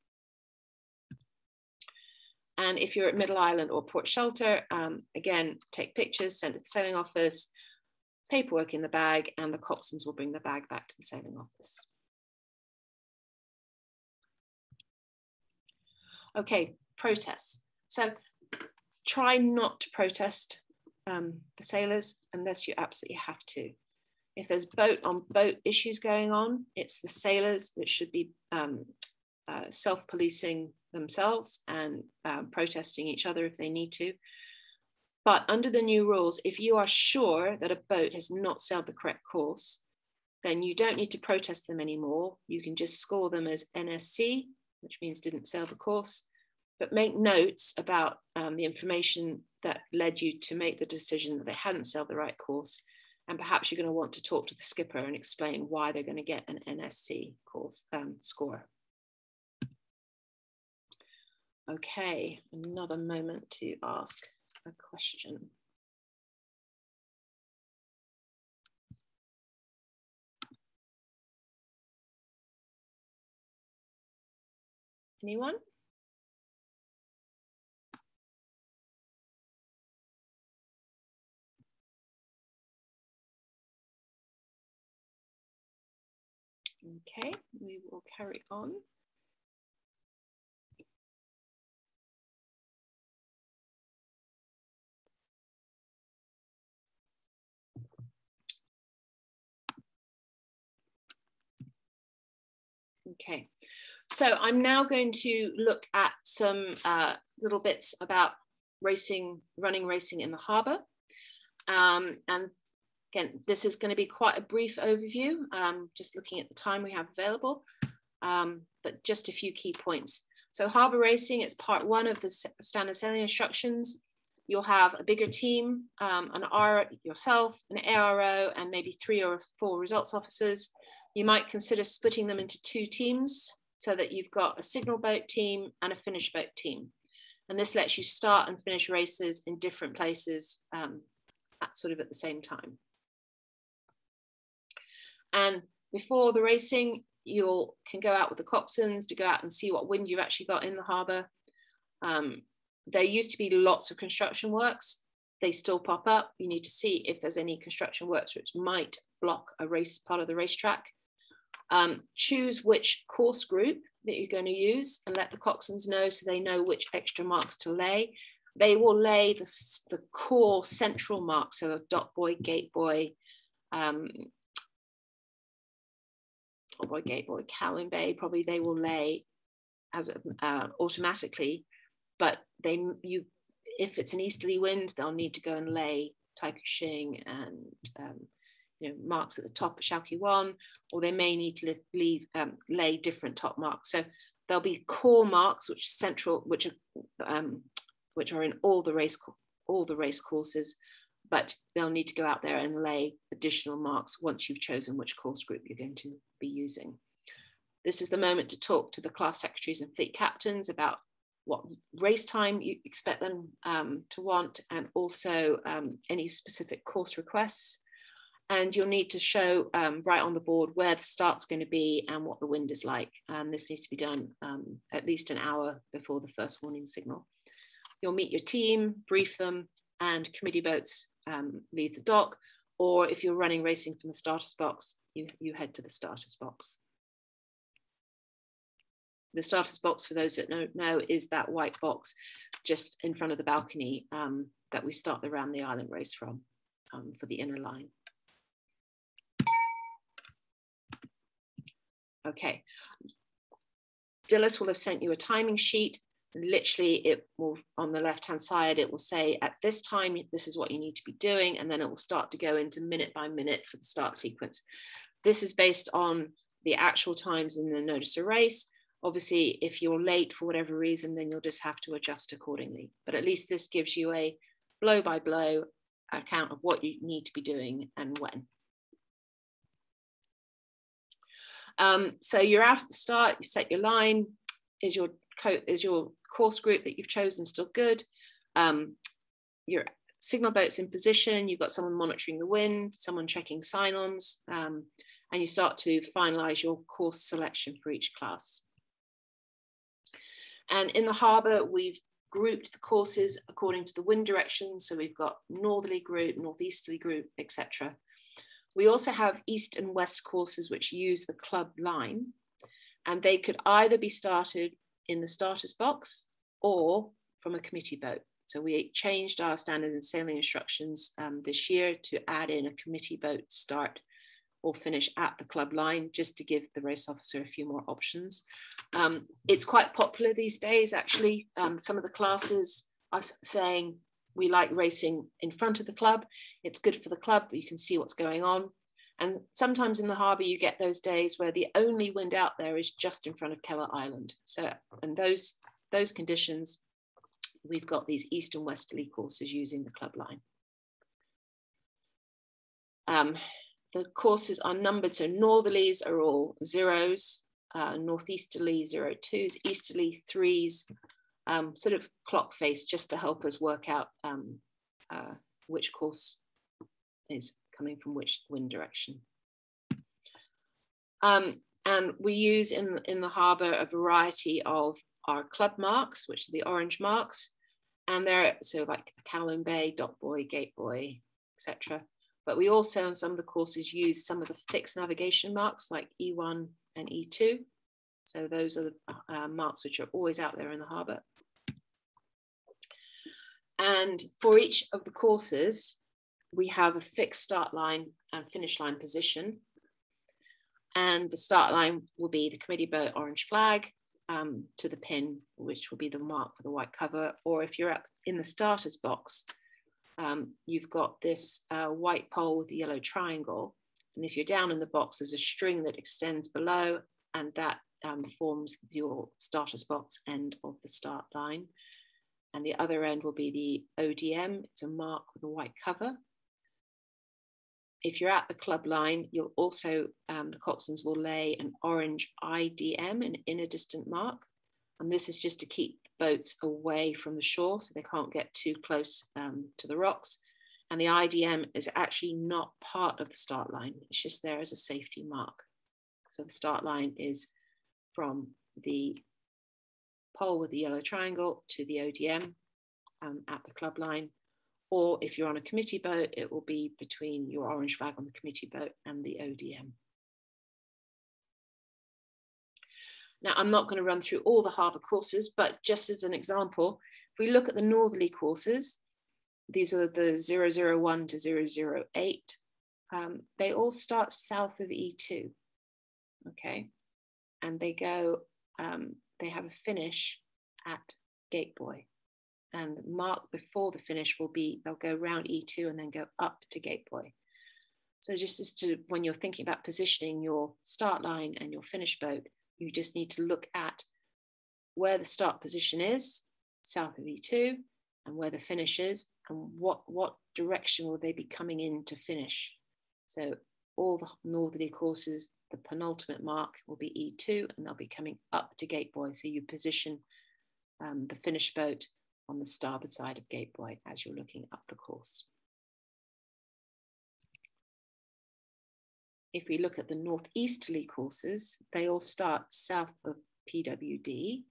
And if you're at Middle Island or Port Shelter, again, take pictures, send it to the sailing office, paperwork in the bag, and the coxswains will bring the bag back to the sailing office. Okay, protests. So try not to protest the sailors unless you absolutely have to. If there's boat on boat issues going on, it's the sailors that should be self-policing themselves and protesting each other if they need to. But under the new rules, if you are sure that a boat has not sailed the correct course, then you don't need to protest them anymore. You can just score them as NSC, which means didn't sail the course, but make notes about the information that led you to make the decision that they hadn't sailed the right course. And perhaps you're going to want to talk to the skipper and explain why they're going to get an NSC course score. Okay, another moment to ask a question. Anyone? Okay, we will carry on. Okay, so I'm now going to look at some little bits about racing, running racing in the harbour. And again, this is going to be quite a brief overview, just looking at the time we have available, but just a few key points. So harbour racing, it's part 1 of the standard sailing instructions. You'll have a bigger team, an R yourself, an ARO, and maybe 3 or 4 results officers. You might consider splitting them into 2 teams so that you've got a signal boat team and a finish boat team. And this lets you start and finish races in different places at the same time. And before the racing, you can go out with the coxswains to go out and see what wind you've actually got in the harbour. There used to be lots of construction works. They still pop up. You need to see if there's any construction works which might block a race, part of the racetrack. Choose which course group that you're going to use and let the coxswains know so they know which extra marks to lay. They will lay the core central marks, so the dot buoy, gate buoy, gate buoy, cowling bay, probably they will lay as automatically, but if it's an easterly wind, they'll need to go and lay Tai Kushing and marks at the top of Shaoqi 1, or they may need to lay different top marks. So there'll be core marks which are central, which are in all the race courses, but they'll need to go out there and lay additional marks once you've chosen which course group you're going to be using. This is the moment to talk to the class secretaries and fleet captains about what race time you expect them to want, and also any specific course requests. And you'll need to show right on the board where the start's going to be and what the wind is like. And this needs to be done at least an hour before the first warning signal. You'll meet your team, brief them, and committee boats leave the dock. Or if you're running racing from the starters box, you head to the starters box. The starters box, for those that don't know, is that white box just in front of the balcony that we start the Round the Island race from for the inner line. Okay, Dilys will have sent you a timing sheet. Literally, it will, on the left-hand side, it will say at this time, this is what you need to be doing, and then it will start to go into minute by minute for the start sequence. This is based on the actual times in the notice of race. Obviously, if you're late for whatever reason, then you'll just have to adjust accordingly. But at least this gives you a blow-by-blow account of what you need to be doing and when. So you're out at the start, you set your line. Is your course group that you've chosen still good? Your signal boat's in position, you've got someone monitoring the wind, someone checking sign-ons, and you start to finalize your course selection for each class. And in the harbour, we've grouped the courses according to the wind direction. So we've got northerly group, northeasterly group, etc. We also have east and west courses which use the club line, and they could either be started in the starters box or from a committee boat. So we changed our standard and sailing instructions this year to add in a committee boat start or finish at the club line, just to give the race officer a few more options. It's quite popular these days, actually. Some of the classes are saying we like racing in front of the club. It's good for the club, but you can see what's going on. And sometimes in the harbour, you get those days where the only wind out there is just in front of Keller Island. So, and those conditions, we've got these east and westerly courses using the club line. The courses are numbered, so northerlies are all 0s, northeasterly 02s, easterly 3s, sort of clock face, just to help us work out which course is coming from which wind direction. And we use in the harbour a variety of our club marks, which are the orange marks, and they're so like the Kowloon Bay, dot buoy, gate buoy, etc. But we also, on some of the courses, use some of the fixed navigation marks like E1 and E2. So those are the marks which are always out there in the harbour. And for each of the courses, we have a fixed start line and finish line position. And the start line will be the committee boat orange flag to the pin, which will be the mark for the white cover. Or if you're in the starters box, you've got this white pole with the yellow triangle. And if you're down in the box, there's a string that extends below, and that forms your starter's box end of the start line. And the other end will be the ODM. It's a mark with a white cover. If you're at the club line, you'll also, the coxswains will lay an orange IDM, an inner distant mark. And this is just to keep the boats away from the shore so they can't get too close to the rocks. And the IDM is actually not part of the start line. It's just there as a safety mark. So the start line is from the pole with the yellow triangle to the ODM at the club line. Or if you're on a committee boat, it will be between your orange flag on the committee boat and the ODM. Now, I'm not going to run through all the harbour courses, but just as an example, if we look at the northerly courses, these are the 001 to 008. They all start south of E2, okay? And they go, they have a finish at Gateboy. And the mark before the finish will be, they'll go round E2 and then go up to Gateboy. So just as to, when you're thinking about positioning your start line and your finish boat, you just need to look at where the start position is, south of E2, and where the finish is, and what direction will they be coming in to finish. So all the northerly courses, the penultimate mark will be E2, and they'll be coming up to Gateboy. So you position the finish boat on the starboard side of Gateboy as you're looking up the course. If we look at the northeasterly courses, they all start south of PWD,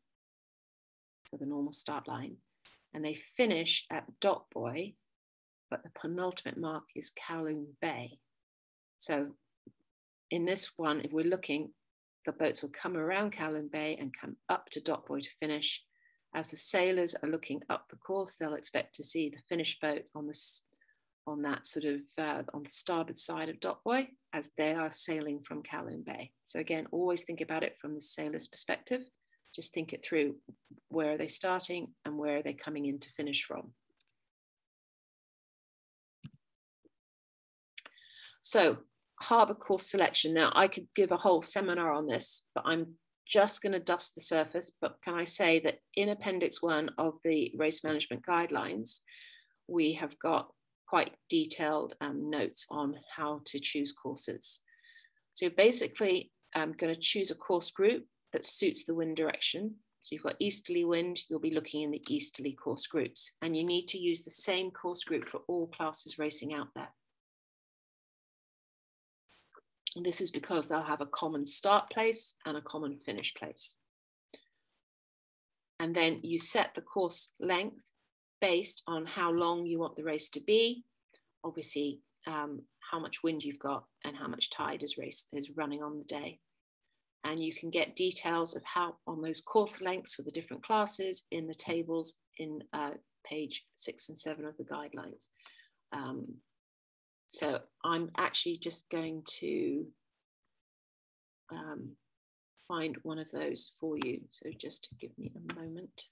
so the normal start line, and they finish at Dockboy, but the penultimate mark is Kowloon Bay. So in this one, if we're looking, the boats will come around Kowloon Bay and come up to Dockboy to finish. As the sailors are looking up the course, they'll expect to see the finish boat on that sort of on the starboard side of Dockboy as they are sailing from Kowloon Bay. So again, always think about it from the sailor's perspective. Just think it through. Where are they starting and where are they coming in to finish from? So harbour course selection. Now I could give a whole seminar on this, but I'm just going to dust the surface. But can I say that in Appendix 1 of the race management guidelines, we have got quite detailed notes on how to choose courses. So basically, I'm going to choose a course group that suits the wind direction. So you've got easterly wind, you'll be looking in the easterly course groups, and you need to use the same course group for all classes racing out there. And this is because they'll have a common start place and a common finish place. And then you set the course length based on how long you want the race to be, obviously how much wind you've got and how much tide is running on the day. And you can get details of how on those course lengths for the different classes in the tables in page 6 and 7 of the guidelines. So I'm actually just going to find one of those for you. So just give me a moment.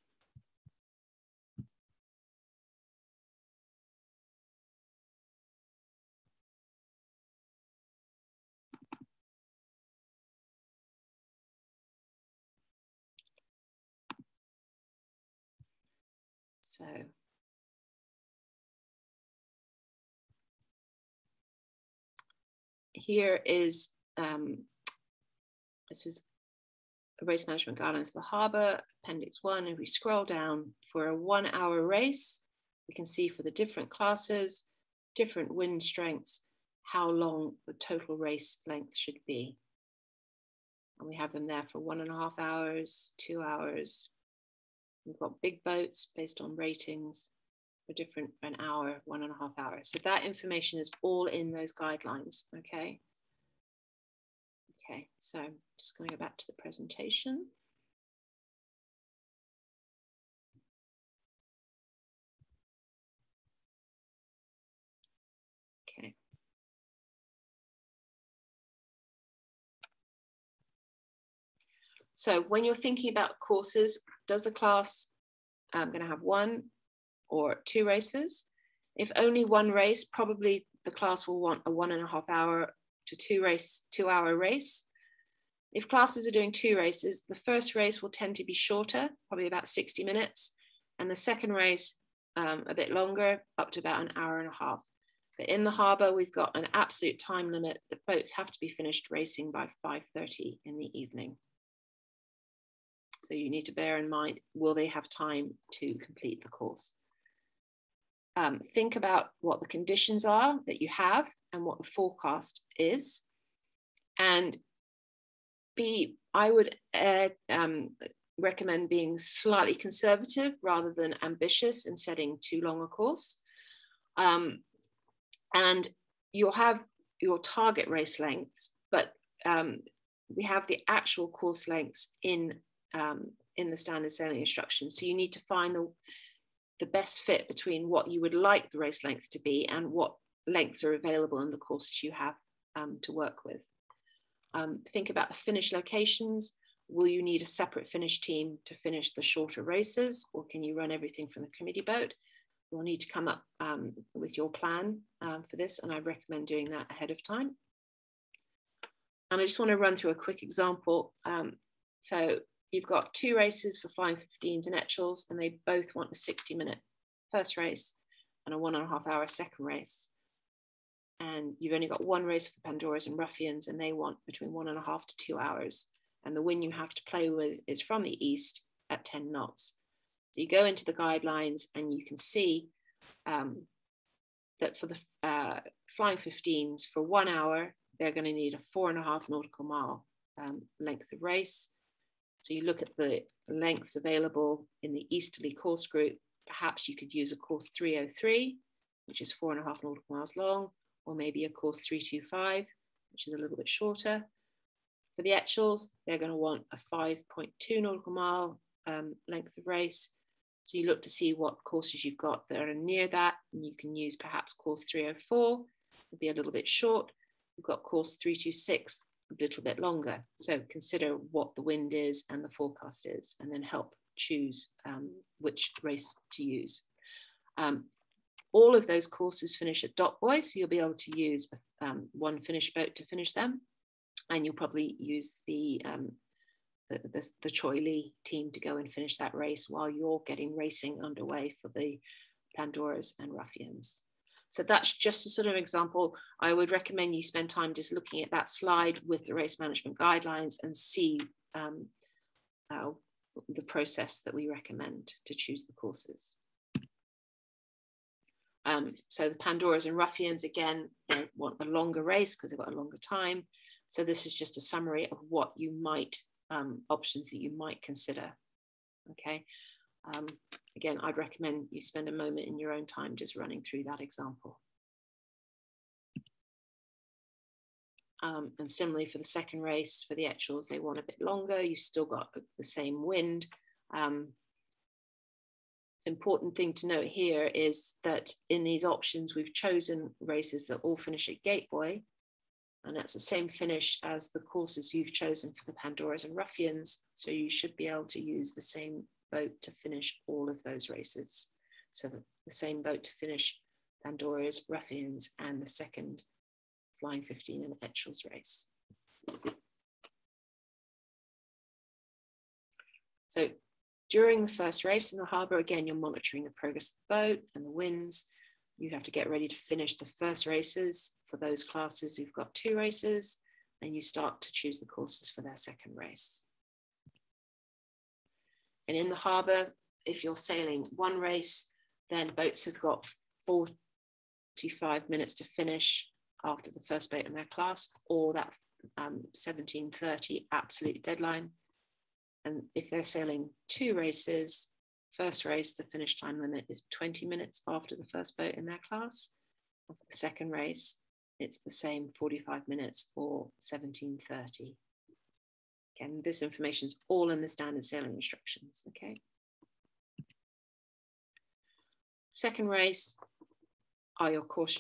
So here is, this is a race management guidelines for the harbour, Appendix 1. If we scroll down for a 1 hour race, we can see for the different classes, different wind strengths, how long the total race length should be. And we have them there for 1.5 hours, 2 hours. We've got big boats based on ratings for different, an hour, 1.5 hours. So that information is all in those guidelines, okay? Okay, so I'm just going to go back to the presentation. Okay. So when you're thinking about courses, does the class going to have 1 or 2 races? If only 1 race, probably the class will want a 1.5 hour to 2 hour race. If classes are doing 2 races, the first race will tend to be shorter, probably about 60 minutes, and the second race a bit longer, up to about an hour and a half. But in the harbour, we've got an absolute time limit. The boats have to be finished racing by 5:30 in the evening. So you need to bear in mind, will they have time to complete the course? Think about what the conditions are that you have and what the forecast is. And I would recommend being slightly conservative rather than ambitious and setting too long a course. And you'll have your target race lengths, but we have the actual course lengths in the standard sailing instructions. So you need to find the best fit between what you would like the race length to be and what lengths are available in the courses you have to work with. Think about the finish locations. Will you need a separate finish team to finish the shorter races, or can you run everything from the committee boat? You'll need to come up with your plan for this, and I recommend doing that ahead of time. And I just want to run through a quick example. So you've got 2 races for flying 15s and Etchells, and they both want a 60-minute first race and a 1.5 hour second race. And you've only got 1 race for the Pandoras and Ruffians, and they want between 1.5 to 2 hours. And the wind you have to play with is from the east at 10 knots. So you go into the guidelines and you can see that for the flying 15s, for 1 hour, they're going to need a 4.5 nautical mile length of race. So you look at the lengths available in the easterly course group. Perhaps you could use a course 303, which is 4.5 nautical miles long, or maybe a course 325, which is a little bit shorter. For the Etchells, they're going to want a 5.2 nautical mile length of race. So you look to see what courses you've got that are near that, and you can use perhaps course 304, would be a little bit short. You've got course 326, a little bit longer. So consider what the wind is and the forecast is, and then help choose which race to use. All of those courses finish at dock buoy, so you'll be able to use one finished boat to finish them, and you'll probably use the Choi Lee team to go and finish that race while you're getting racing underway for the Pandoras and Ruffians. So that's just a sort of example. I would recommend you spend time just looking at that slide with the race management guidelines and see the process that we recommend to choose the courses. So the Pandoras and Ruffians, again, they want a longer race because they've got a longer time. So this is just a summary of what you might, options that you might consider, okay? Again, I'd recommend you spend a moment in your own time just running through that example. And similarly for the second race, for the Etchells, they want a bit longer. You've still got the same wind. Important thing to note here is that in these options, we've chosen races that all finish at gate buoy, and that's the same finish as the courses you've chosen for the Pandoras and Ruffians. So you should be able to use the same boat to finish all of those races. So the same boat to finish Pandoras, Ruffians, and the second flying 15 and Etchells race. So during the first race in the harbour, again, you're monitoring the progress of the boat and the winds. You have to get ready to finish the first races for those classes who've got 2 races, and you start to choose the courses for their second race. And in the harbour, if you're sailing 1 race, then boats have got 45 minutes to finish after the first boat in their class, or that 17:30 absolute deadline. And if they're sailing 2 races, first race, the finish time limit is 20 minutes after the first boat in their class. And for the second race, it's the same 45 minutes or 17:30. Again, this information is all in the standard sailing instructions, okay? Second race, are your course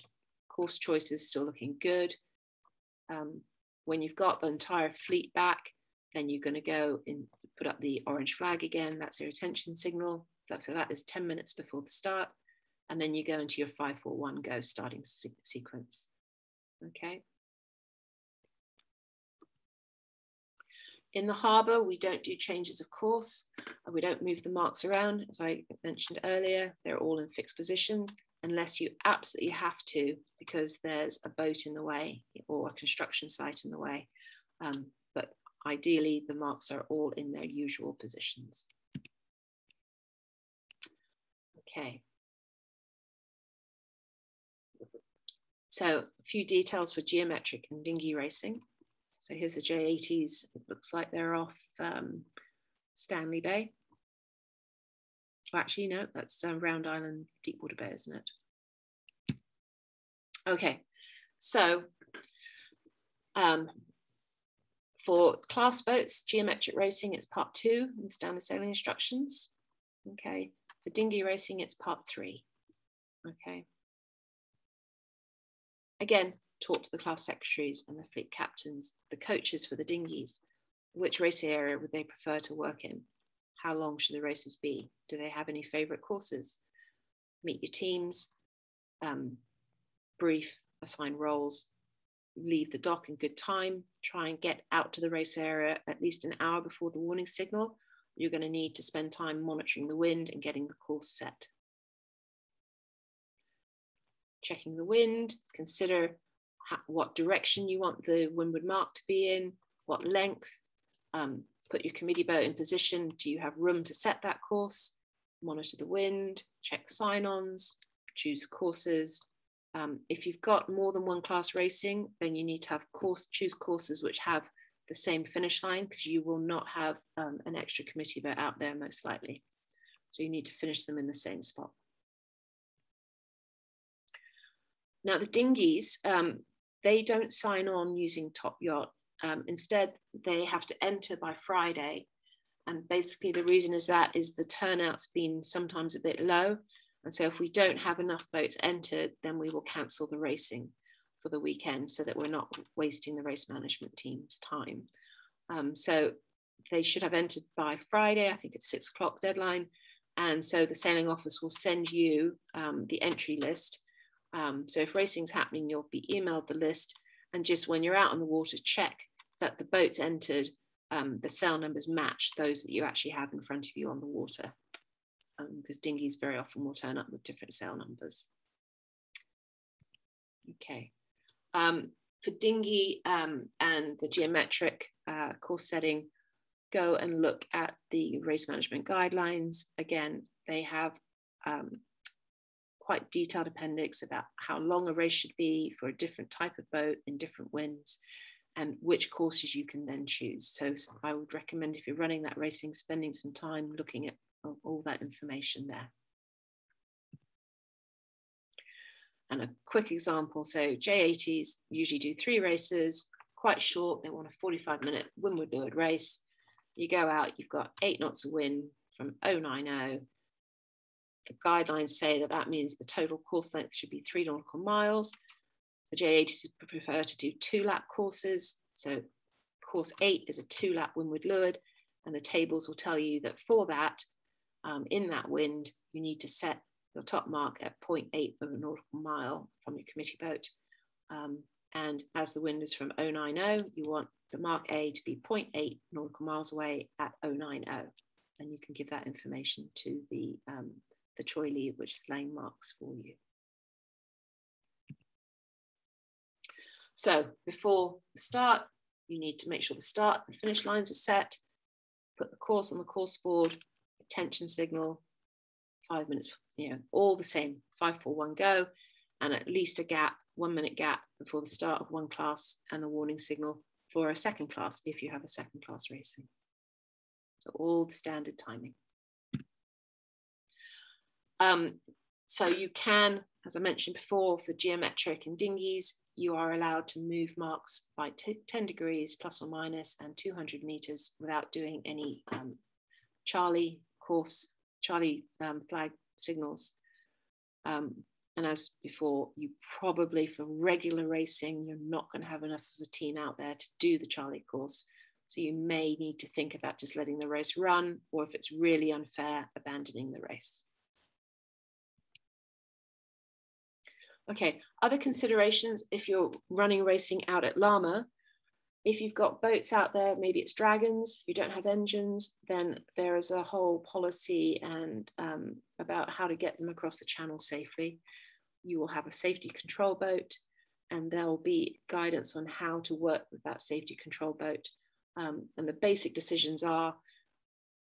choices still looking good? When you've got the entire fleet back, then you're going to go and put up the orange flag again. That's your attention signal. So that is 10 minutes before the start. And then you go into your 5-4-1 go starting sequence. Okay. In the harbour, we don't do changes of course. We don't move the marks around. As I mentioned earlier, they're all in fixed positions unless you absolutely have to, because there's a boat in the way or a construction site in the way. But ideally, the marks are all in their usual positions. Okay. So a few details for geometric and dinghy racing. So here's the J80s. It looks like they're off Stanley Bay. Oh, actually, no, that's Round Island, Deepwater Bay, isn't it? Okay, so for class boats, geometric racing, it's part 2 in the standard sailing instructions. Okay, for dinghy racing, it's part 3. Okay. Again, talk to the class secretaries and the fleet captains, the coaches for the dinghies. Which racing area would they prefer to work in? How long should the races be? Do they have any favorite courses? Meet your teams, brief, assign roles, leave the dock in good time, try and get out to the race area at least an hour before the warning signal. You're going to need to spend time monitoring the wind and getting the course set. Checking the wind, consider what direction you want the windward mark to be in, what length, put your committee boat in position. Do you have room to set that course? Monitor the wind, check sign-ons, choose courses. If you've got more than one class racing, then you need to have choose courses which have the same finish line, because you will not have an extra committee boat out there most likely. So you need to finish them in the same spot. Now the dinghies, they don't sign on using Top Yacht. Instead, they have to enter by Friday. And basically the reason is the turnout's been sometimes a bit low. And so if we don't have enough boats entered, then we will cancel the racing for the weekend so that we're not wasting the race management team's time. So they should have entered by Friday. I think it's 6 o'clock deadline. And so the sailing office will send you the entry list. So if racing's happening, you'll be emailed the list, and just when you're out on the water, check that the boats entered, the sail numbers match those that you actually have in front of you on the water, because dinghies very often will turn up with different sail numbers. Okay, for dinghy and the geometric course setting, go and look at the race management guidelines. Again, they have quite detailed appendix about how long a race should be for a different type of boat in different winds, and which courses you can then choose. So I would recommend, if you're running that racing, spending some time looking at all that information there. And a quick example, so J80s usually do 3 races, quite short. They want a 45-minute windward leeward race. You go out, you've got 8 knots of wind from 090. The guidelines say that means the total course length should be 3 nautical miles. The J80s prefer to do 2-lap courses. So course 8 is a 2-lap windward leeward, and the tables will tell you that for that, in that wind, you need to set your top mark at 0.8 of a nautical mile from your committee boat. And as the wind is from 090, you want the mark A to be 0.8 nautical miles away at 090. And you can give that information to the Troy lead, which is laying marks for you. So before the start, you need to make sure the start and finish lines are set, put the course on the course board, attention signal, 5 minutes, all the same, 5, 4, 1, go, and at least a gap, 1 minute gap before the start of one class and the warning signal for a second class if you have a second class racing. So all the standard timing. So you can, as I mentioned before, for geometric and dinghies, you are allowed to move marks by 10 degrees plus or minus and 200 meters without doing any Charlie flag signals. And as before, you probably, for regular racing, you're not going to have enough of a team out there to do the Charlie course. So you may need to think about just letting the race run, or if it's really unfair, abandoning the race. Okay, other considerations if you're running racing out at Lama, If you've got boats out there, maybe it's dragons, you don't have engines, then there is a whole policy and about how to get them across the channel safely. You will have a safety control boat, and there will be guidance on how to work with that safety control boat. And the basic decisions are,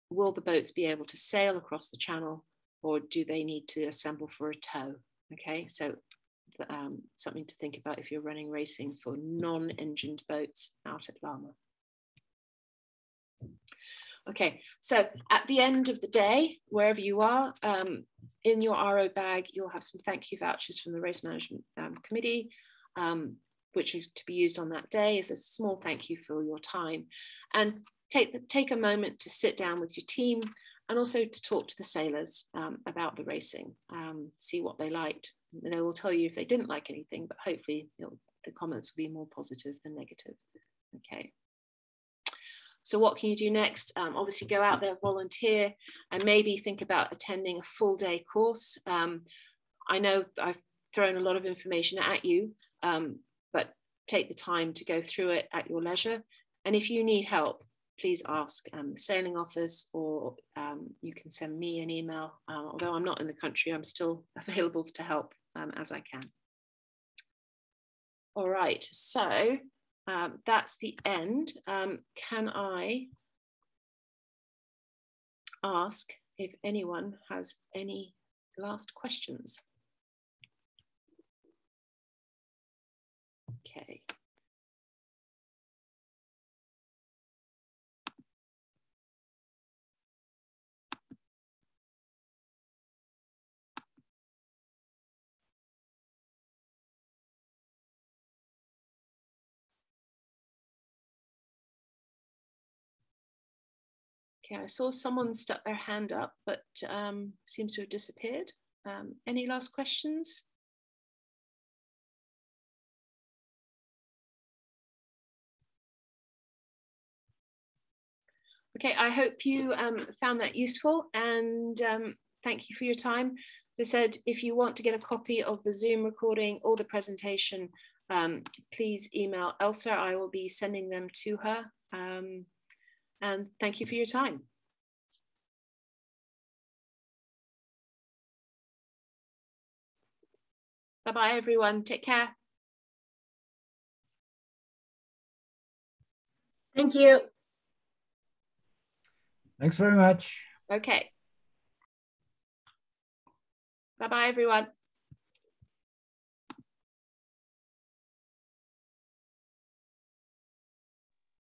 will the boats be able to sail across the channel, or do they need to assemble for a tow? Okay, so something to think about if you're running racing for non-engined boats out at Lama. Okay, so at the end of the day, wherever you are, in your RO bag, you'll have some thank you vouchers from the Race Management Committee, which are to be used on that day as a small thank you for your time. And take a moment to sit down with your team and also to talk to the sailors about the racing, see what they liked. They will tell you if they didn't like anything, but hopefully the comments will be more positive than negative. Okay. So what can you do next? Obviously go out there, volunteer, and maybe think about attending a full day course. I know I've thrown a lot of information at you, but take the time to go through it at your leisure. And if you need help, please ask the sailing office, or you can send me an email. Although I'm not in the country, I'm still available to help as I can. All right, so that's the end. Can I ask if anyone has any last questions? Okay. Okay, I saw someone stuck their hand up, but seems to have disappeared. Any last questions? Okay, I hope you found that useful, and thank you for your time. As I said, if you want to get a copy of the Zoom recording or the presentation, please email Elsa. I will be sending them to her. And thank you for your time. Bye-bye, everyone. Take care. Thank you. Thanks very much. Okay. Bye-bye, everyone.